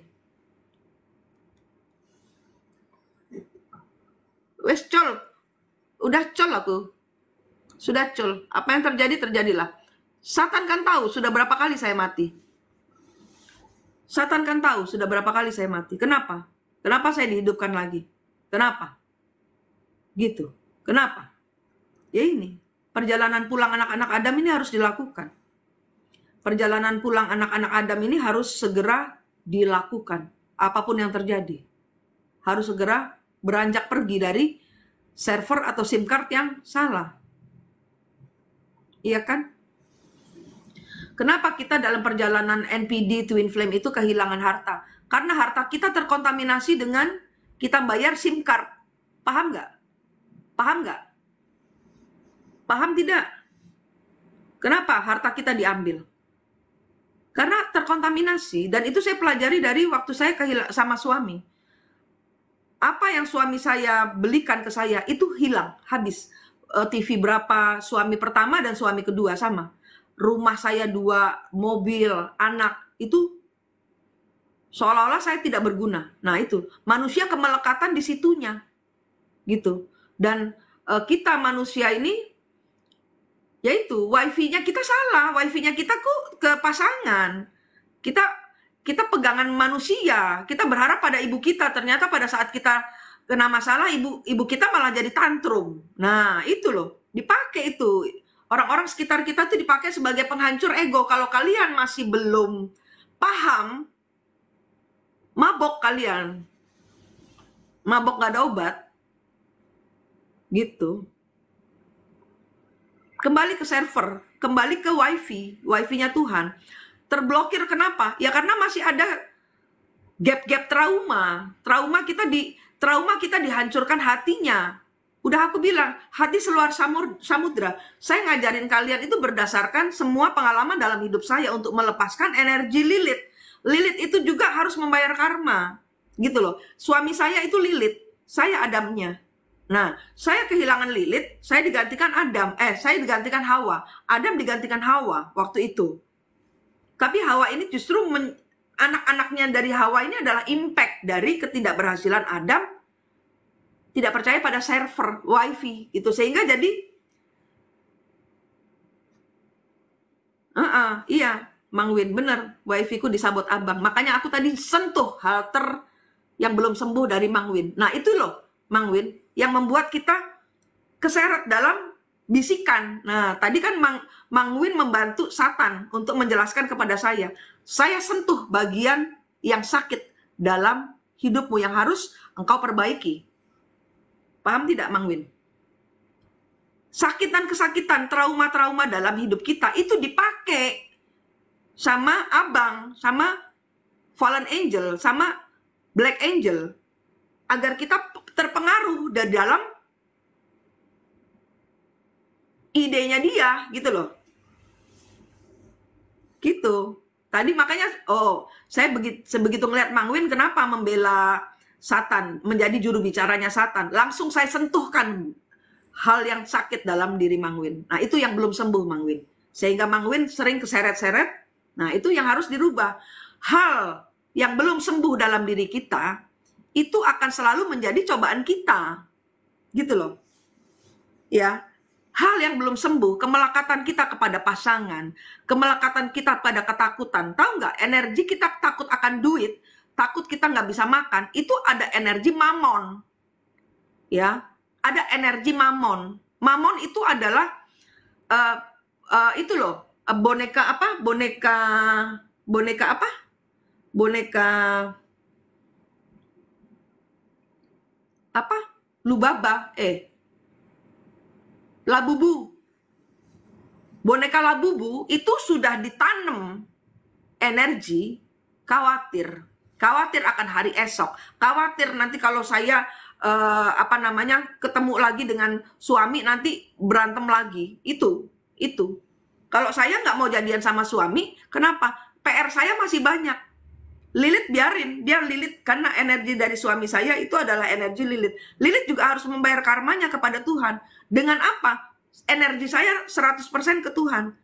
Wes col, udah col aku. Sudah col. Apa yang terjadi, terjadilah. Satan kan tahu sudah berapa kali saya mati. Satan kan tahu sudah berapa kali saya mati. Kenapa? Kenapa saya dihidupkan lagi? Kenapa? Gitu. Kenapa? Ya ini, perjalanan pulang anak-anak Adam ini harus dilakukan. Perjalanan pulang anak-anak Adam ini harus segera dilakukan. Apapun yang terjadi. Harus segera beranjak pergi dari server atau SIM card yang salah. Iya kan? Kenapa kita dalam perjalanan NPD Twin Flame itu kehilangan harta? Karena harta kita terkontaminasi dengan kita bayar SIM card. Paham nggak? Paham nggak? Paham tidak? Kenapa harta kita diambil? Karena terkontaminasi. Dan itu saya pelajari dari waktu saya sama suami. Apa yang suami saya belikan ke saya itu hilang, habis. TV berapa suami pertama dan suami kedua sama. Rumah saya 2, mobil, anak, itu seolah-olah saya tidak berguna. Nah itu, manusia kemelekatan di situnya. Gitu. Dan kita manusia ini, yaitu wifi-nya kita salah. Wifi-nya kita kok ke pasangan. Kita pegangan manusia. Kita berharap pada ibu kita. Ternyata pada saat kita kena masalah, ibu kita malah jadi tantrum. Nah, itu loh. Dipakai itu. Orang-orang sekitar kita tuh dipakai sebagai penghancur ego. Kalau kalian masih belum paham, mabok kalian. Mabok gak ada obat. Gitu. Kembali ke server. Kembali ke wifi. Wifi-nya Tuhan. Terblokir kenapa? Ya karena masih ada gap-gap trauma. Trauma kita dihancurkan hatinya. Udah aku bilang, hati seluar samudra. Saya ngajarin kalian itu berdasarkan semua pengalaman dalam hidup saya untuk melepaskan energi Lilith. Lilith itu juga harus membayar karma. Gitu loh. Suami saya itu Lilith, saya Adamnya. Nah, saya kehilangan Lilith, saya digantikan saya digantikan Hawa. Adam digantikan Hawa waktu itu. Tapi Hawa ini justru anak-anaknya dari Hawa ini adalah impact dari ketidakberhasilan Adam tidak percaya pada server wifi itu, sehingga jadi iya Mang Win bener, wifi ku disabot abang. Makanya aku tadi sentuh halter yang belum sembuh dari Mang Win. Nah itu loh Mang Win yang membuat kita keseret dalam bisikan. Nah tadi kan Mang Win membantu Satan untuk menjelaskan kepada saya sentuh bagian yang sakit dalam hidupmu yang harus engkau perbaiki. Paham tidak Mang Win? Sakit dan kesakitan, trauma-trauma dalam hidup kita itu dipakai sama abang, sama fallen angel, sama black angel agar kita terpengaruh dari dalam idenya dia, gitu loh. Gitu. Tadi makanya, saya sebegitu ngeliat Mang Win kenapa membela Satan, menjadi juru bicaranya Satan. Langsung saya sentuhkan hal yang sakit dalam diri Mang Win. Nah itu yang belum sembuh Mang Win. Sehingga Mang Win sering keseret-seret. Nah itu yang harus dirubah. Hal yang belum sembuh dalam diri kita, itu akan selalu menjadi cobaan kita. Gitu loh. Ya. Hal yang belum sembuh, kemelekatan kita kepada pasangan, kemelekatan kita pada ketakutan. Tahu nggak, energi kita takut akan duit, takut kita nggak bisa makan, itu ada energi mamon. Ya, ada energi mamon. Mamon itu adalah, itu loh, boneka apa? Boneka apa? Boneka apa? Lubaba, Labubu. Boneka Labubu itu sudah ditanam energi khawatir. Khawatir akan hari esok. Khawatir nanti kalau saya ketemu lagi dengan suami nanti berantem lagi. Itu. Kalau saya nggak mau jadian sama suami, kenapa? PR saya masih banyak. Lilith biarin, dia Lilith karena energi dari suami saya itu adalah energi Lilith. Lilith juga harus membayar karmanya kepada Tuhan. Dengan apa? Energi saya 100% ke Tuhan.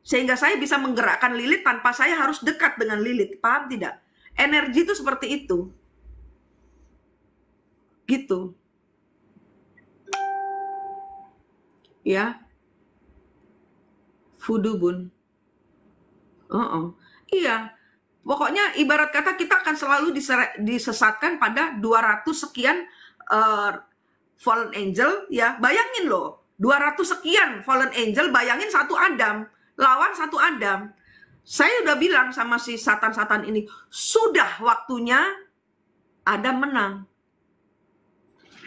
Sehingga saya bisa menggerakkan Lilith tanpa saya harus dekat dengan Lilith. Paham tidak? Energi itu seperti itu. Gitu. Ya. Voodoo bun. Iya. Pokoknya ibarat kata kita akan selalu disesatkan pada 200 sekian fallen angel, ya. Bayangin loh, 200 sekian fallen angel, bayangin satu Adam, lawan satu Adam. Saya udah bilang sama si satan-satan ini, sudah waktunya Adam menang.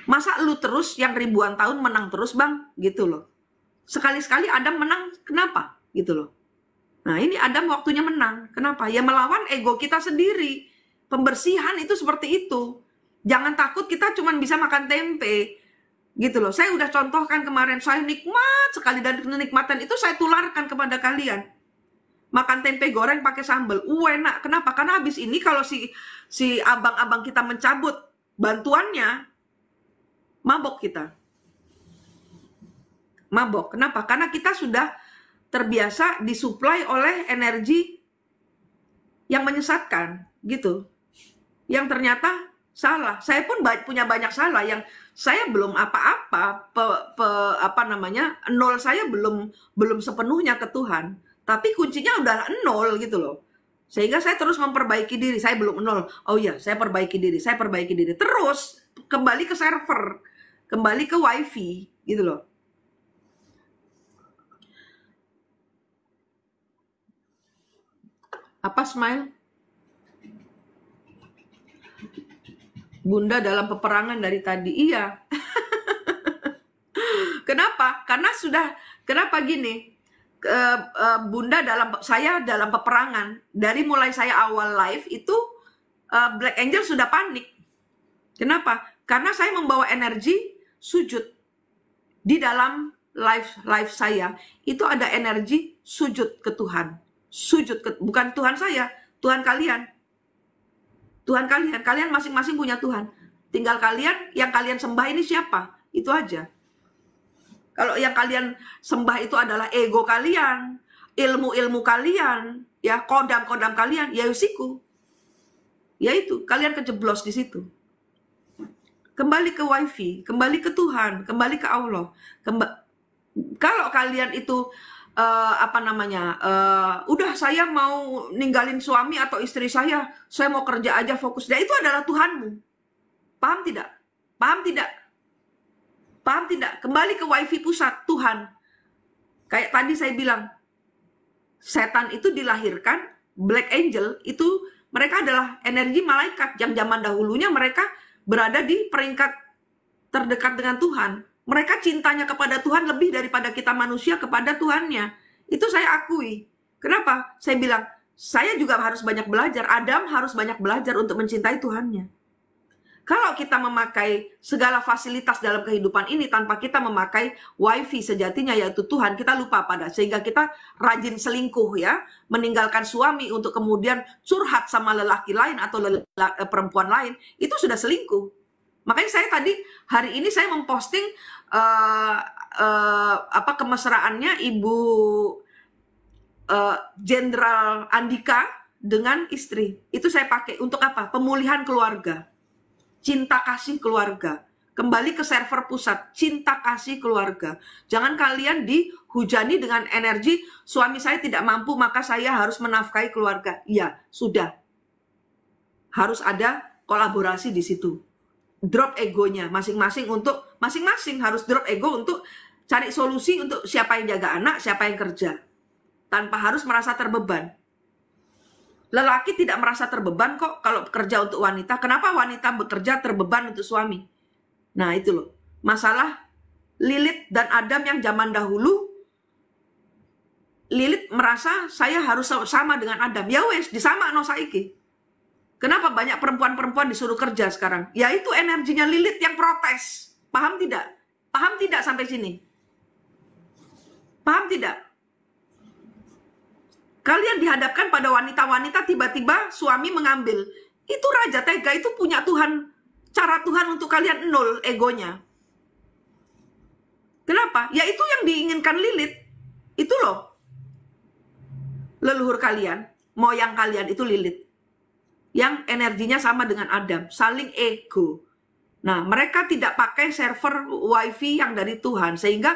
Masa lu terus yang ribuan tahun menang terus, Bang? Gitu loh. Sekali-sekali Adam menang, kenapa? Gitu loh. Nah, ini Adam waktunya menang. Kenapa? Ya melawan ego kita sendiri. Pembersihan itu seperti itu. Jangan takut kita cuma bisa makan tempe. Gitu loh. Saya udah contohkan kemarin, saya nikmat sekali, dan kenikmatan itu saya tularkan kepada kalian. Makan tempe goreng pakai sambal. Enak. Kenapa? Karena habis ini kalau si abang-abang kita mencabut bantuannya, mabok kita. Mabok. Kenapa? Karena kita sudah terbiasa disuplai oleh energi yang menyesatkan, gitu. Yang ternyata salah. Saya pun punya banyak salah yang saya belum apa-apa, nol saya belum sepenuhnya ke Tuhan. Tapi kuncinya udah nol gitu loh. Sehingga saya terus memperbaiki diri. Saya belum nol. Oh iya, saya perbaiki diri. Terus kembali ke server, kembali ke wifi, gitu loh. Apa smile? Bunda dalam peperangan dari tadi. Iya. Kenapa? Karena kenapa gini? Bunda saya dalam peperangan. Dari mulai saya awal live itu Black Angel sudah panik. Kenapa? Karena saya membawa energi sujud. Di dalam live saya itu ada energi sujud ke Tuhan. Bukan Tuhan saya, Tuhan kalian. Kalian masing-masing punya Tuhan. Tinggal yang kalian sembah ini siapa? Itu aja. Kalau yang kalian sembah itu adalah ego kalian, ilmu-ilmu kalian, ya kodam-kodam kalian, ya usiku. Ya itu, kalian kejeblos di situ. Kembali ke wifi, kembali ke Tuhan, kembali ke Allah. Kalau kalian itu udah saya mau ninggalin suami atau istri saya mau kerja aja fokus. Dan itu adalah Tuhanmu. Paham tidak? Paham tidak? Paham tidak? Kembali ke wifi pusat, Tuhan. Kayak tadi saya bilang, setan itu dilahirkan, Black Angel itu mereka adalah energi malaikat yang zaman dahulunya mereka berada di peringkat terdekat dengan Tuhan. Mereka cintanya kepada Tuhan lebih daripada kita manusia kepada Tuhannya. Itu saya akui. Kenapa? Saya bilang, saya juga harus banyak belajar. Adam harus banyak belajar untuk mencintai Tuhannya. Kalau kita memakai segala fasilitas dalam kehidupan ini tanpa kita memakai wifi sejatinya yaitu Tuhan, kita lupa pada. Sehingga kita rajin selingkuh ya. Meninggalkan suami untuk kemudian curhat sama lelaki lain atau perempuan lain. Itu sudah selingkuh. Makanya saya tadi, hari ini saya memposting kemesraannya Ibu Jenderal Andika dengan istri. Itu saya pakai untuk apa? Pemulihan keluarga. Cinta kasih keluarga. Kembali ke server pusat. Cinta kasih keluarga. Jangan kalian dihujani dengan energi suami saya tidak mampu maka saya harus menafkahi keluarga. Iya, sudah. Harus ada kolaborasi di situ. Drop egonya masing-masing harus drop ego untuk cari solusi untuk siapa yang jaga anak, siapa yang kerja. Tanpa harus merasa terbeban. Lelaki tidak merasa terbeban kok kalau bekerja untuk wanita. Kenapa wanita bekerja terbeban untuk suami? Nah itu loh. Masalah Lilith dan Adam yang zaman dahulu. Lilith merasa saya harus sama dengan Adam. Ya wes, disama no saiki. Kenapa banyak perempuan-perempuan disuruh kerja sekarang? Ya itu energinya Lilith yang protes. Paham tidak? Paham tidak sampai sini? Paham tidak? Kalian dihadapkan pada wanita-wanita, tiba-tiba suami mengambil. Itu raja tega, itu punya Tuhan. Cara Tuhan untuk kalian nol egonya. Kenapa? Ya itu yang diinginkan Lilith. Itu loh. Leluhur kalian, moyang kalian itu Lilith. Yang energinya sama dengan Adam. Saling ego. Nah, mereka tidak pakai server wifi yang dari Tuhan. Sehingga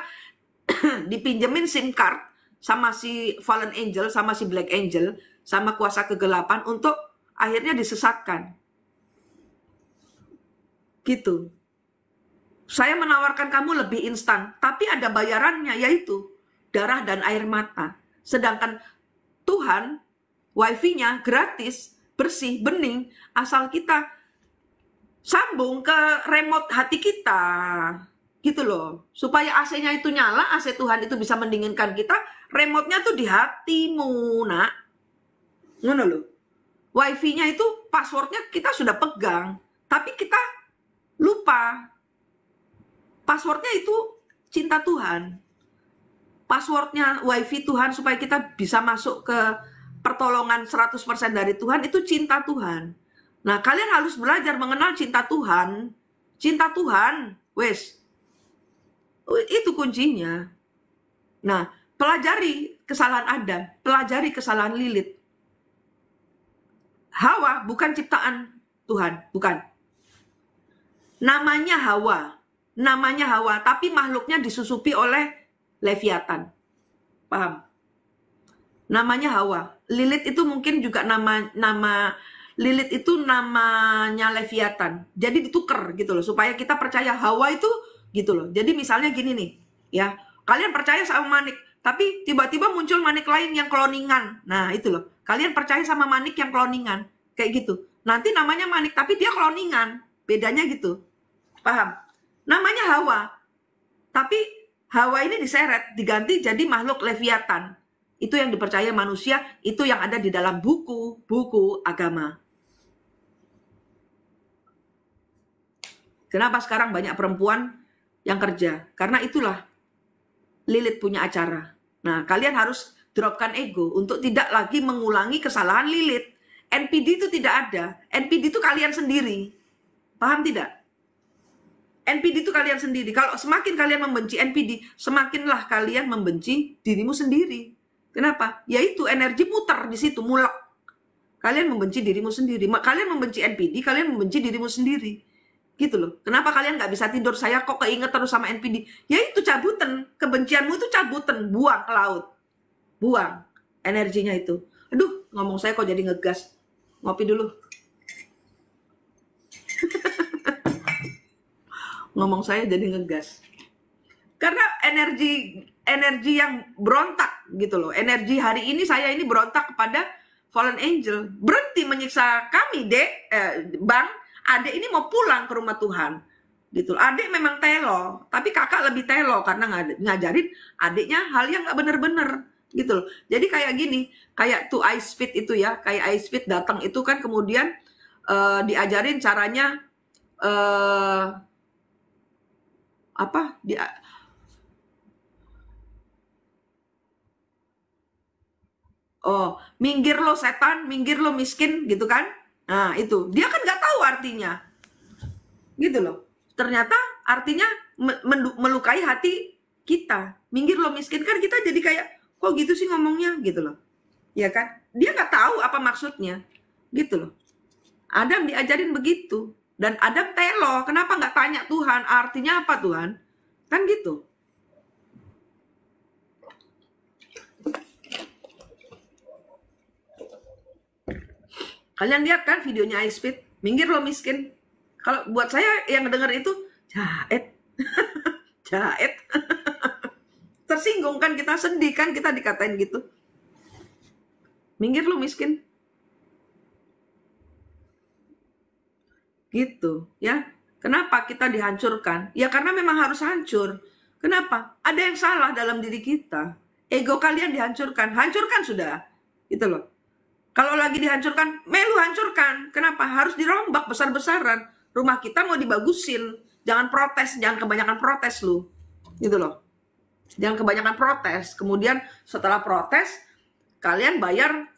dipinjemin SIM card sama si Fallen Angel, sama si Black Angel, sama kuasa kegelapan untuk akhirnya disesatkan. Gitu. Saya menawarkan kamu lebih instan, tapi ada bayarannya, yaitu darah dan air mata. Sedangkan Tuhan, wifi-nya gratis, bersih, bening, asal kita sambung ke remote hati kita. Gitu loh. Supaya AC-nya itu nyala, AC Tuhan itu bisa mendinginkan kita, remote-nya tuh di hatimu, nak. Ngono loh. Wifi-nya itu password-nya kita sudah pegang, tapi kita lupa. Password-nya itu cinta Tuhan. Password-nya wifi Tuhan supaya kita bisa masuk ke pertolongan 100% dari Tuhan itu cinta Tuhan. Nah, kalian harus belajar mengenal cinta Tuhan. Cinta Tuhan, wes. Itu kuncinya. Nah, pelajari kesalahan Adam, pelajari kesalahan Lilith. Hawa bukan ciptaan Tuhan, bukan. Namanya Hawa, tapi makhluknya disusupi oleh Leviathan. Paham? Namanya Hawa. Lilith itu mungkin juga nama Lilith itu namanya Leviathan. Jadi ditukar gitu loh, supaya kita percaya Hawa itu gitu loh. Jadi misalnya gini nih, ya. Kalian percaya sama Manik, tapi tiba-tiba muncul Manik lain yang kloningan. Nah, itu loh. Kalian percaya sama Manik yang kloningan, kayak gitu. Nanti namanya Manik, tapi dia kloningan. Bedanya gitu. Paham? Namanya Hawa. Tapi Hawa ini diseret, diganti jadi makhluk Leviathan. Itu yang dipercaya manusia, itu yang ada di dalam buku-buku agama. Kenapa sekarang banyak perempuan yang kerja? Karena itulah Lilith punya acara. Nah, kalian harus dropkan ego untuk tidak lagi mengulangi kesalahan Lilith. NPD itu tidak ada. NPD itu kalian sendiri. Paham tidak? NPD itu kalian sendiri. Kalau semakin kalian membenci NPD, semakinlah kalian membenci dirimu sendiri. Kenapa? Yaitu energi muter di situ, mulak. Kalian membenci dirimu sendiri. Kalian membenci NPD, kalian membenci dirimu sendiri. Gitu loh. Kenapa kalian nggak bisa tidur? Saya kok keinget terus sama NPD. Yaitu cabutan. Kebencianmu itu cabutan. Buang ke laut. Buang energinya itu. Aduh, ngomong saya kok jadi ngegas. Ngopi dulu. Ngomong saya jadi ngegas. Karena energi yang berontak gitu loh. Energi hari ini saya ini berontak kepada Fallen Angel. Berhenti menyiksa kami, Bang. Adek ini mau pulang ke rumah Tuhan. Gitu. Adek memang telo, tapi kakak lebih telo karena ngajarin adiknya hal yang nggak bener-bener. Gitu loh. Jadi kayak gini, kayak tuh Ice Speed itu ya, kayak Ice Speed datang itu kan kemudian diajarin caranya minggir lo setan, minggir lo miskin gitu kan. Nah itu, dia kan nggak tahu artinya. Gitu loh. Ternyata artinya melukai hati kita. Minggir lo miskin kan kita jadi kayak, kok gitu sih ngomongnya gitu loh. Ya kan? Dia nggak tahu apa maksudnya. Gitu loh. Adam diajarin begitu. Dan Adam telo, kenapa nggak tanya Tuhan, artinya apa Tuhan? Kan gitu. Kalian lihat kan videonya Ice Speed? Minggir lo miskin. Kalau buat saya yang denger itu, jahet. Jahet. Tersinggung kan kita, sedih kan kita dikatain gitu. Minggir lo miskin. Gitu ya. Kenapa kita dihancurkan? Ya karena memang harus hancur. Kenapa? Ada yang salah dalam diri kita. Ego kalian dihancurkan. Hancurkan sudah. Gitu loh. Kalau lagi dihancurkan, melu hancurkan. Kenapa? Harus dirombak besar-besaran. Rumah kita mau dibagusin. Jangan protes, jangan kebanyakan protes lu. Gitu loh. Jangan kebanyakan protes. Kemudian setelah protes, kalian bayar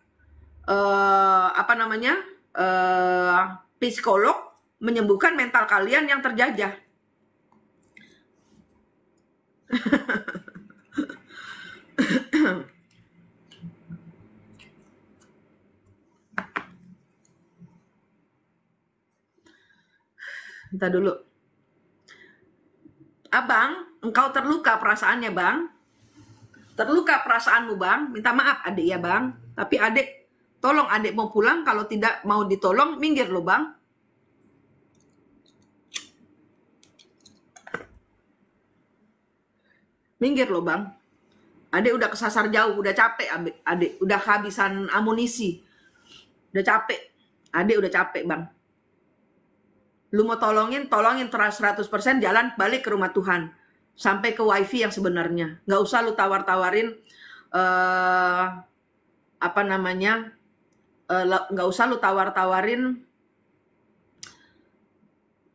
psikolog menyembuhkan mental kalian yang terjajah. Entah dulu. Abang, engkau terluka perasaannya, Bang. Terluka perasaanmu, Bang. Minta maaf, adik ya, Bang. Tapi adik, tolong adik mau pulang. Kalau tidak mau ditolong, minggir loh, Bang. Minggir loh, Bang. Adik udah kesasar jauh, udah capek, adik. Udah kehabisan amunisi. Udah capek. Adik udah capek, Bang. Lu mau tolongin 100% jalan balik ke rumah Tuhan. Sampai ke wifi yang sebenarnya. Nggak usah lu tawar-tawarin, nggak usah lu tawar-tawarin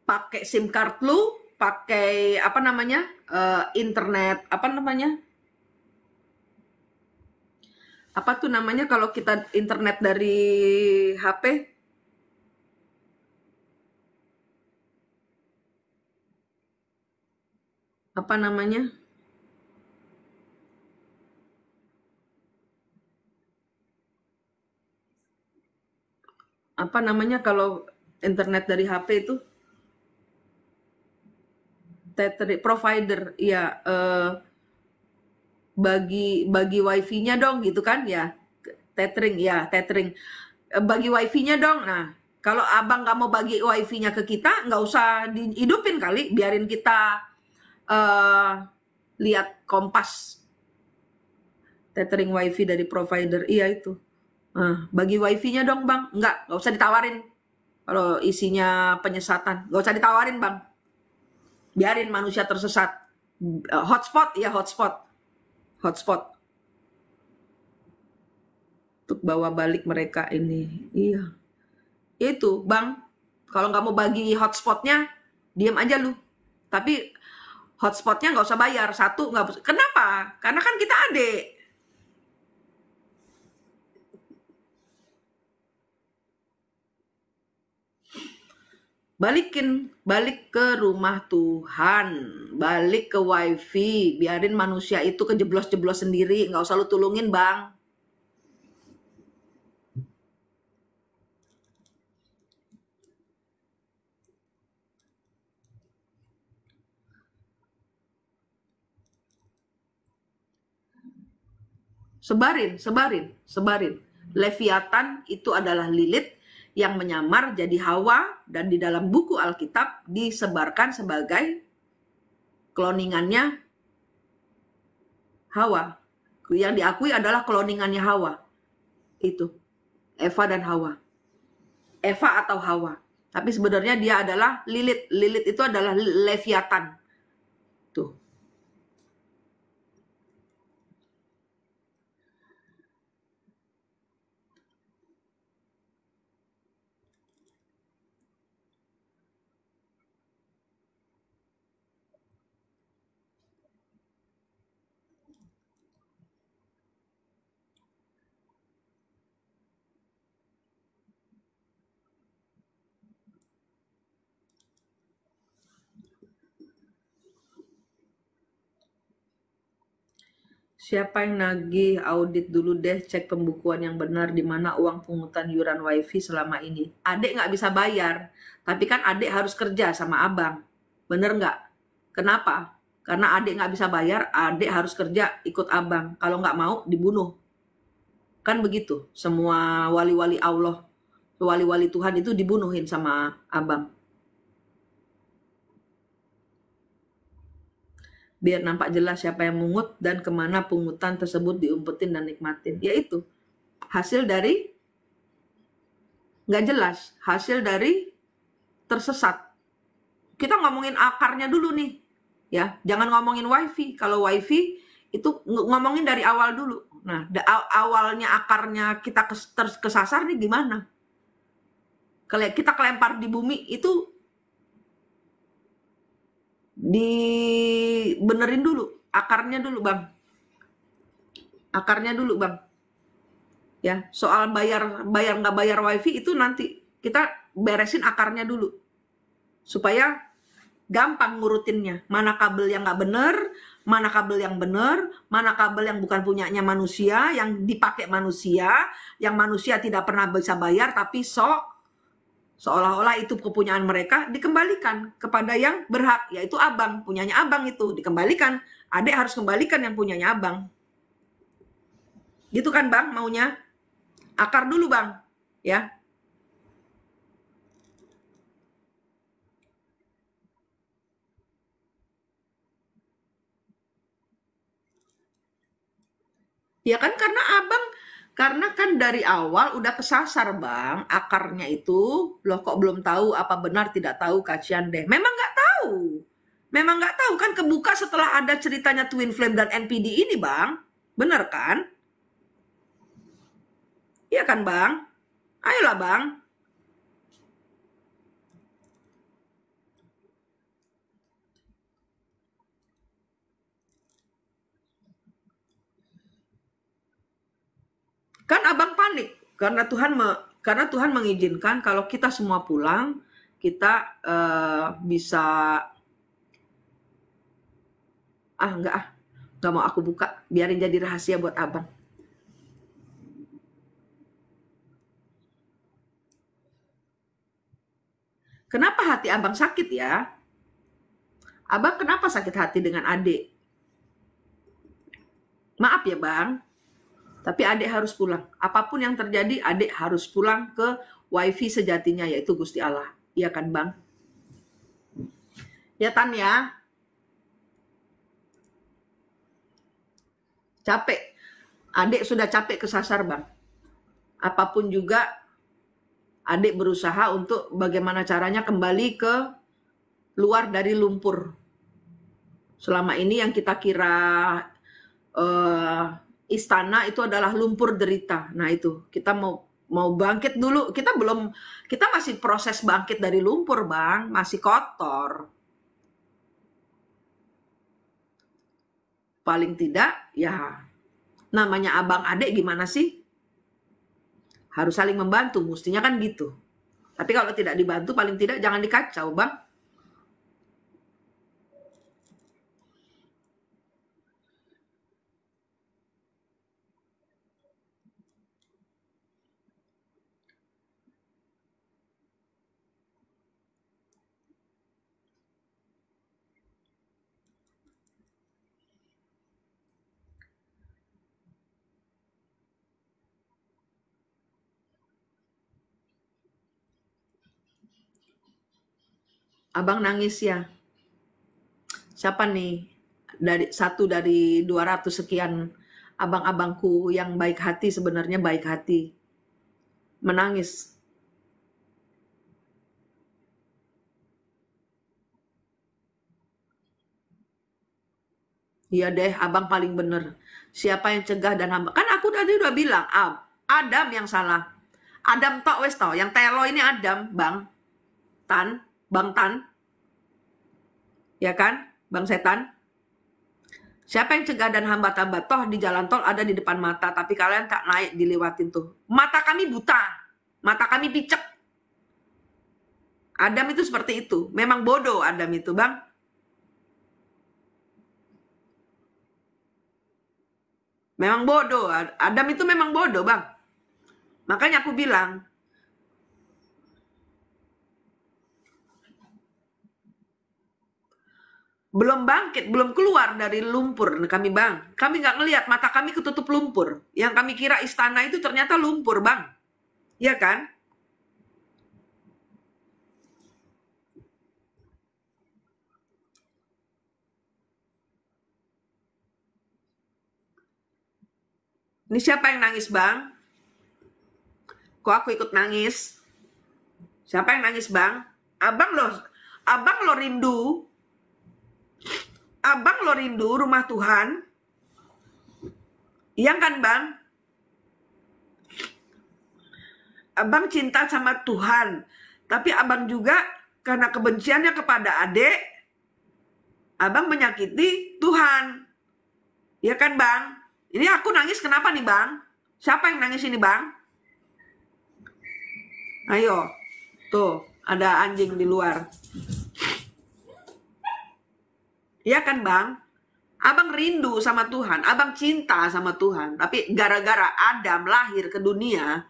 pakai SIM card lu, pakai internet, apa tuh namanya kalau kita internet dari HP? Apa namanya? Apa namanya kalau internet dari HP itu? Provider, ya, bagi wifi-nya dong gitu kan ya. Tethering, bagi wifi-nya dong. Nah, kalau abang nggak mau bagi wifi-nya ke kita, nggak usah dihidupin kali, biarin kita lihat Kompas. Tethering wifi dari provider, iya itu. Bagi wifi-nya dong, Bang. Nggak usah ditawarin. Kalau isinya penyesatan, nggak usah ditawarin, Bang. Biarin manusia tersesat. Hotspot, ya hotspot. Untuk bawa balik mereka ini. Iya. Itu, Bang. Kalau nggak mau bagi hotspotnya, diam aja lu. Tapi hotspotnya nggak usah bayar. Satu, nggak. Kenapa? Karena kan kita adik. Balik ke rumah Tuhan, balik ke wifi, biarin manusia itu kejeblos-jeblos sendiri, nggak usah lu tulungin, Bang. Sebarin. Leviathan itu adalah Lilith yang menyamar jadi Hawa, dan di dalam buku Alkitab disebarkan sebagai kloningannya Hawa. Yang diakui adalah kloningannya Hawa. Itu Eva dan Hawa. Eva atau Hawa. Tapi sebenarnya dia adalah Lilith. Lilith itu adalah Leviathan. Tuh. Siapa yang nagih, audit dulu deh, cek pembukuan yang benar di mana uang pungutan yuran wifi selama ini. Adik nggak bisa bayar, tapi kan adik harus kerja sama abang. Bener nggak? Kenapa? Karena adik nggak bisa bayar, adik harus kerja ikut abang. Kalau nggak mau, dibunuh. Kan begitu, semua wali-wali Allah, wali-wali Tuhan itu dibunuhin sama abang. Biar nampak jelas siapa yang mungut dan kemana pungutan tersebut diumpetin dan nikmatin. Yaitu hasil dari nggak jelas, hasil dari tersesat. Kita ngomongin akarnya dulu nih, ya. Jangan ngomongin wifi. Kalau wifi itu ngomongin dari awal dulu. Nah, awalnya akarnya kita kesasar nih gimana? Kita kelempar di bumi itu dibenerin dulu, akarnya dulu, Bang. Ya, soal bayar bayar nggak bayar wifi itu nanti kita beresin akarnya dulu supaya gampang ngurutinnya. Mana kabel yang nggak bener, mana kabel yang bener, mana kabel yang bukan punyanya manusia, yang dipakai manusia, yang manusia tidak pernah bisa bayar, tapi seolah-olah itu kepunyaan mereka, dikembalikan kepada yang berhak, yaitu abang. Punyanya abang itu, dikembalikan. Adik harus kembalikan yang punyanya abang. Gitu kan bang maunya? Akar dulu bang, ya. Ya kan karena kan dari awal udah kesasar bang, akarnya itu, loh kok belum tahu apa benar tidak tahu kacian deh. Memang nggak tahu kan kebuka setelah ada ceritanya Twin Flame dan NPD ini bang, bener kan? Iya kan bang? Ayolah bang. Kan abang panik karena Tuhan mengizinkan kalau kita semua pulang, kita bisa nggak mau aku buka, biarin jadi rahasia buat abang. Kenapa hati abang sakit ya? Abang kenapa sakit hati dengan adik? Maaf ya bang, tapi adik harus pulang. Apapun yang terjadi, adik harus pulang ke wifi sejatinya, yaitu Gusti Allah. Iya kan bang? Ya Tan ya? Capek. Adik sudah capek kesasar bang. Apapun juga, adik berusaha untuk bagaimana caranya kembali ke luar dari lumpur. Selama ini yang kita kira istana itu adalah lumpur derita. Nah itu kita mau bangkit dulu. Kita masih proses bangkit dari lumpur bang, masih kotor. Paling tidak ya namanya abang adik gimana sih? Harus saling membantu, mestinya kan gitu. Tapi kalau tidak dibantu paling tidak jangan dikacau bang. Abang nangis ya. Siapa nih? Satu dari 200 sekian abang-abangku yang baik hati, sebenarnya baik hati. Menangis. Iya deh, abang paling bener. Siapa yang cegah dan hamba? Kan aku tadi udah bilang, Adam yang salah. Adam tok wes tau, yang telo ini Adam, bang. Bang Tan. Ya kan, bang setan. Siapa yang cegah dan hambat-hambat? Toh di jalan tol ada di depan mata, tapi kalian tak naik dilewatin tuh. Mata kami buta, mata kami picek. Adam itu seperti itu. Memang bodoh Adam itu, bang. Memang bodoh. Adam itu memang bodoh, bang. Makanya aku bilang, belum bangkit, belum keluar dari lumpur kami bang. Kami nggak ngelihat, mata kami ketutup lumpur. Yang kami kira istana itu ternyata lumpur bang. Iya kan? Ini siapa yang nangis bang? Kok aku ikut nangis? Siapa yang nangis bang? Abang lo rindu. Abang lo rindu rumah Tuhan. Iya kan bang? Abang cinta sama Tuhan. Tapi abang juga karena kebenciannya kepada adik, abang menyakiti Tuhan. Iya kan bang? Ini aku nangis kenapa nih bang? Siapa yang nangis ini, Bang? Ayo. Tuh, ada anjing di luar. Iya kan, Bang? Abang rindu sama Tuhan, abang cinta sama Tuhan. Tapi gara-gara Adam lahir ke dunia,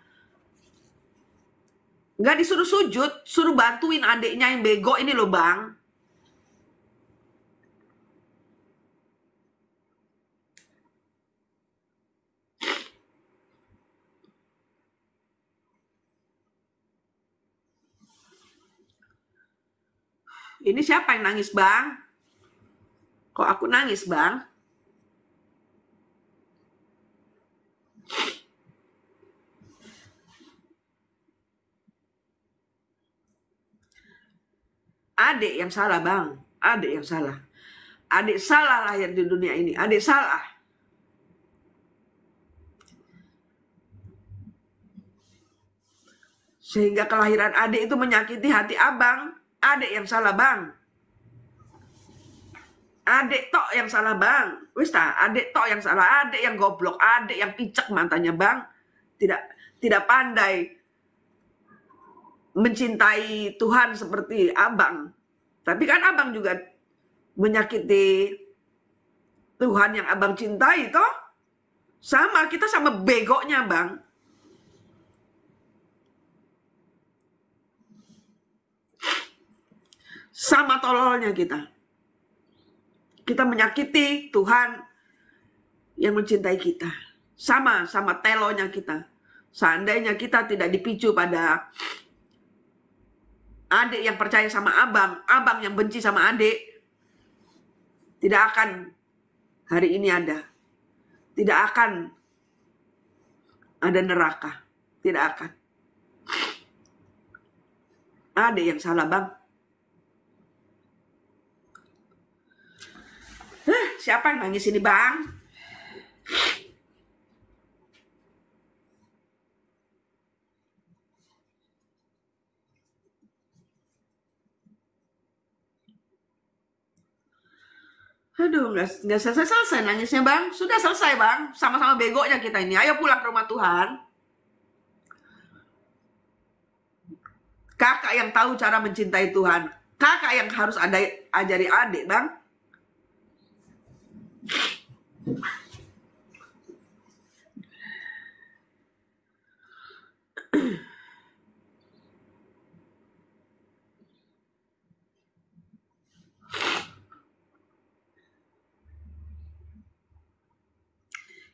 nggak disuruh sujud, suruh bantuin adiknya yang bego ini loh, Bang. Ini siapa yang nangis, Bang? Kok aku nangis, Bang? Adik yang salah, Bang. Adik yang salah. Adik salah lahir di dunia ini. Adik salah. Sehingga kelahiran adik itu menyakiti hati abang. Adik yang salah, Bang. Adik tok yang salah, Bang. Wis ta, adik tok yang salah. Adik yang goblok. Adik yang picek matanya, Bang. Tidak pandai mencintai Tuhan seperti abang. Tapi kan abang juga menyakiti Tuhan yang abang cintai, toh? Sama, kita sama begonya, Bang. Sama tololnya kita. Kita menyakiti Tuhan yang mencintai kita. Sama telonya kita. Seandainya kita tidak dipicu pada adik yang percaya sama abang, abang yang benci sama adik, tidak akan hari ini ada. Tidak akan ada neraka. Tidak akan. Adik yang salah, Bang. Siapa yang nangis ini, Bang? Aduh, nggak selesai nangisnya, Bang. Sudah selesai, Bang. Sama-sama begonya kita ini. Ayo pulang ke rumah Tuhan. Kakak yang tahu cara mencintai Tuhan. Kakak yang harus ajari adik, Bang.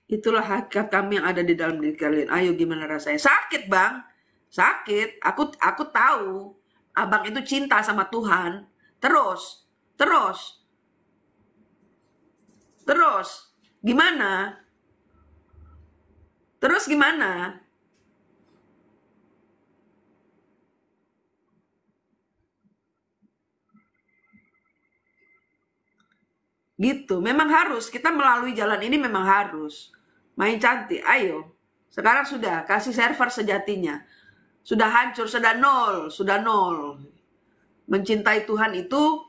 Itulah hakikat kami yang ada di dalam diri kalian. Ayo, gimana rasanya? Sakit, Bang. Sakit. Aku tahu abang itu cinta sama Tuhan. Terus. Gimana? Terus gimana? Gitu. Memang harus. Kita melalui jalan ini memang harus. Main cantik. Ayo. Sekarang sudah. Kasih server sejatinya. Sudah hancur. Sudah nol. Mencintai Tuhan itu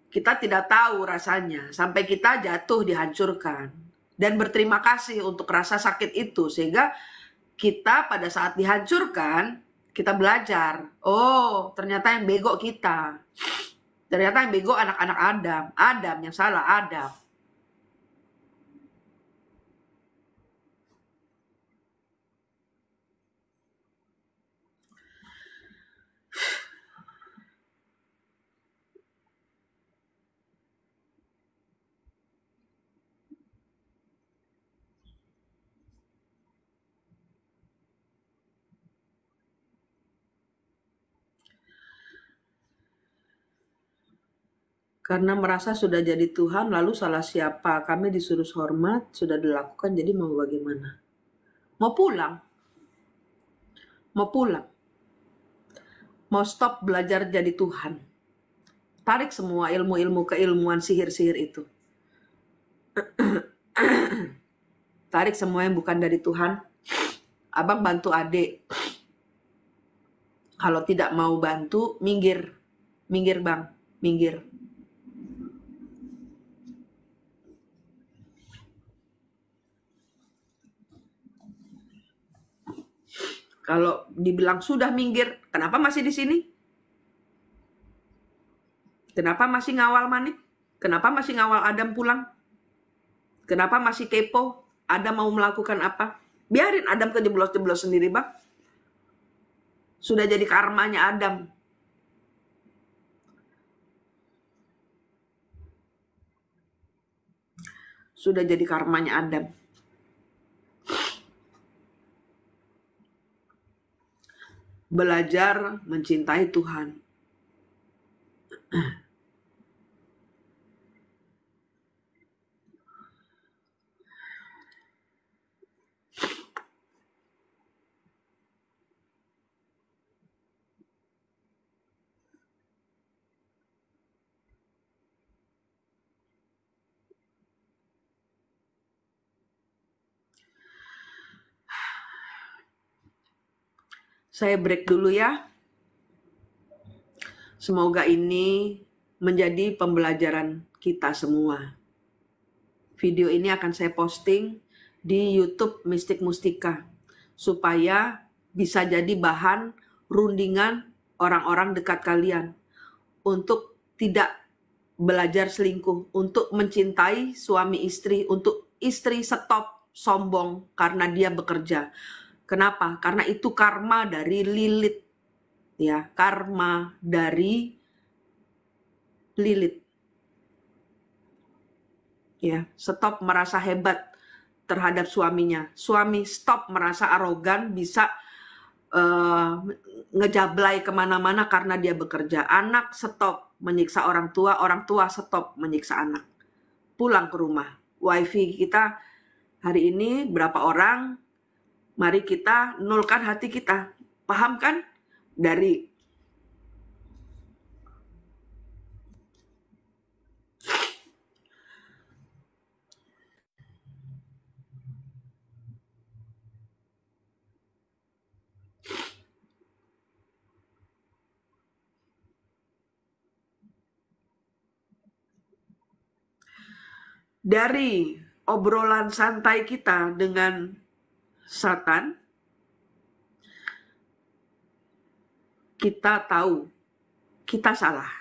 kita tidak tahu rasanya. Sampai kita jatuh dihancurkan. Dan berterima kasih untuk rasa sakit itu. Sehingga kita pada saat dihancurkan, kita belajar. Oh, ternyata yang bego kita. Ternyata yang bego anak-anak Adam. Adam yang salah, Adam. Karena merasa sudah jadi Tuhan, lalu salah siapa? Kami disuruh hormat, sudah dilakukan, jadi mau bagaimana? Mau pulang. Mau stop belajar jadi Tuhan. Tarik semua ilmu-ilmu keilmuan sihir-sihir itu. Tarik semua yang bukan dari Tuhan. Abang bantu adik. Kalau tidak mau bantu, minggir. Minggir, Bang. Minggir. Kalau dibilang sudah minggir, kenapa masih di sini? Kenapa masih ngawal Manik? Kenapa masih ngawal Adam pulang? Kenapa masih kepo? Adam mau melakukan apa? Biarin Adam kejeblos-jeblos sendiri, Bang. Sudah jadi karmanya Adam. Sudah jadi karmanya Adam. Belajar mencintai Tuhan. Saya break dulu ya. Semoga ini menjadi pembelajaran kita semua. Video ini akan saya posting di YouTube Mistik Mustika supaya bisa jadi bahan rundingan orang-orang dekat kalian untuk tidak belajar selingkuh, untuk mencintai suami istri, untuk istri stop sombong karena dia bekerja. Kenapa? Karena itu karma dari Lilith. Ya, karma dari Lilith. Ya, stop merasa hebat terhadap suaminya. Suami stop merasa arogan, bisa ngejablay kemana-mana karena dia bekerja. Anak stop menyiksa orang tua stop menyiksa anak. Pulang ke rumah. Wifi kita hari ini berapa orang? Mari kita nolkan hati kita. Paham kan? Dari obrolan santai kita dengan Satan, kita tahu kita salah.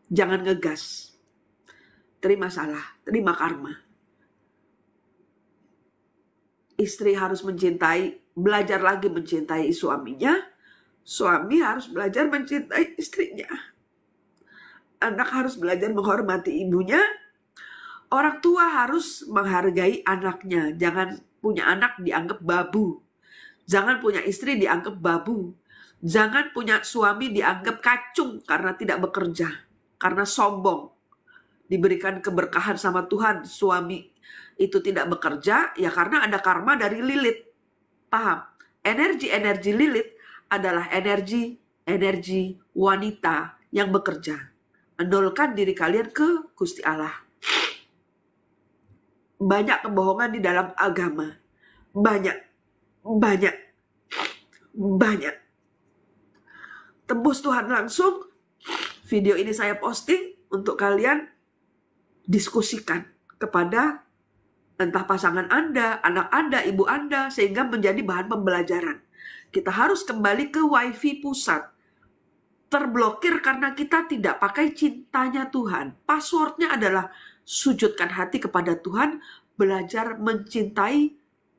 Jangan ngegas. Terima salah, terima karma. Istri harus belajar lagi mencintai suaminya. Suami harus belajar mencintai istrinya. Anak harus belajar menghormati ibunya. Orang tua harus menghargai anaknya. Jangan punya anak dianggap babu. Jangan punya istri dianggap babu. Jangan punya suami dianggap kacung karena tidak bekerja. Karena sombong. Diberikan keberkahan sama Tuhan. Suami itu tidak bekerja, ya karena ada karma dari Lilith. Paham? Energi-energi Lilith adalah energi wanita yang bekerja. Andolkan diri kalian ke Gusti Allah. Banyak kebohongan di dalam agama. Banyak. Tembus Tuhan langsung. Video ini saya posting untuk kalian diskusikan kepada entah pasangan Anda, anak Anda, ibu Anda, sehingga menjadi bahan pembelajaran. Kita harus kembali ke wifi pusat. Terblokir karena kita tidak pakai cintanya Tuhan. Passwordnya adalah sujudkan hati kepada Tuhan, belajar mencintai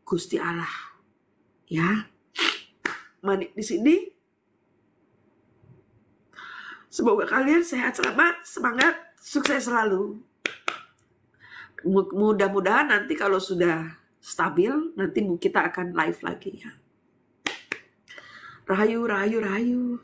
Gusti Allah. Ya, Manik di sini. Semoga kalian sehat, selamat, semangat, sukses selalu. Mudah-mudahan nanti kalau sudah stabil, nanti kita akan live lagi ya. Rahayu, rahayu, rahayu.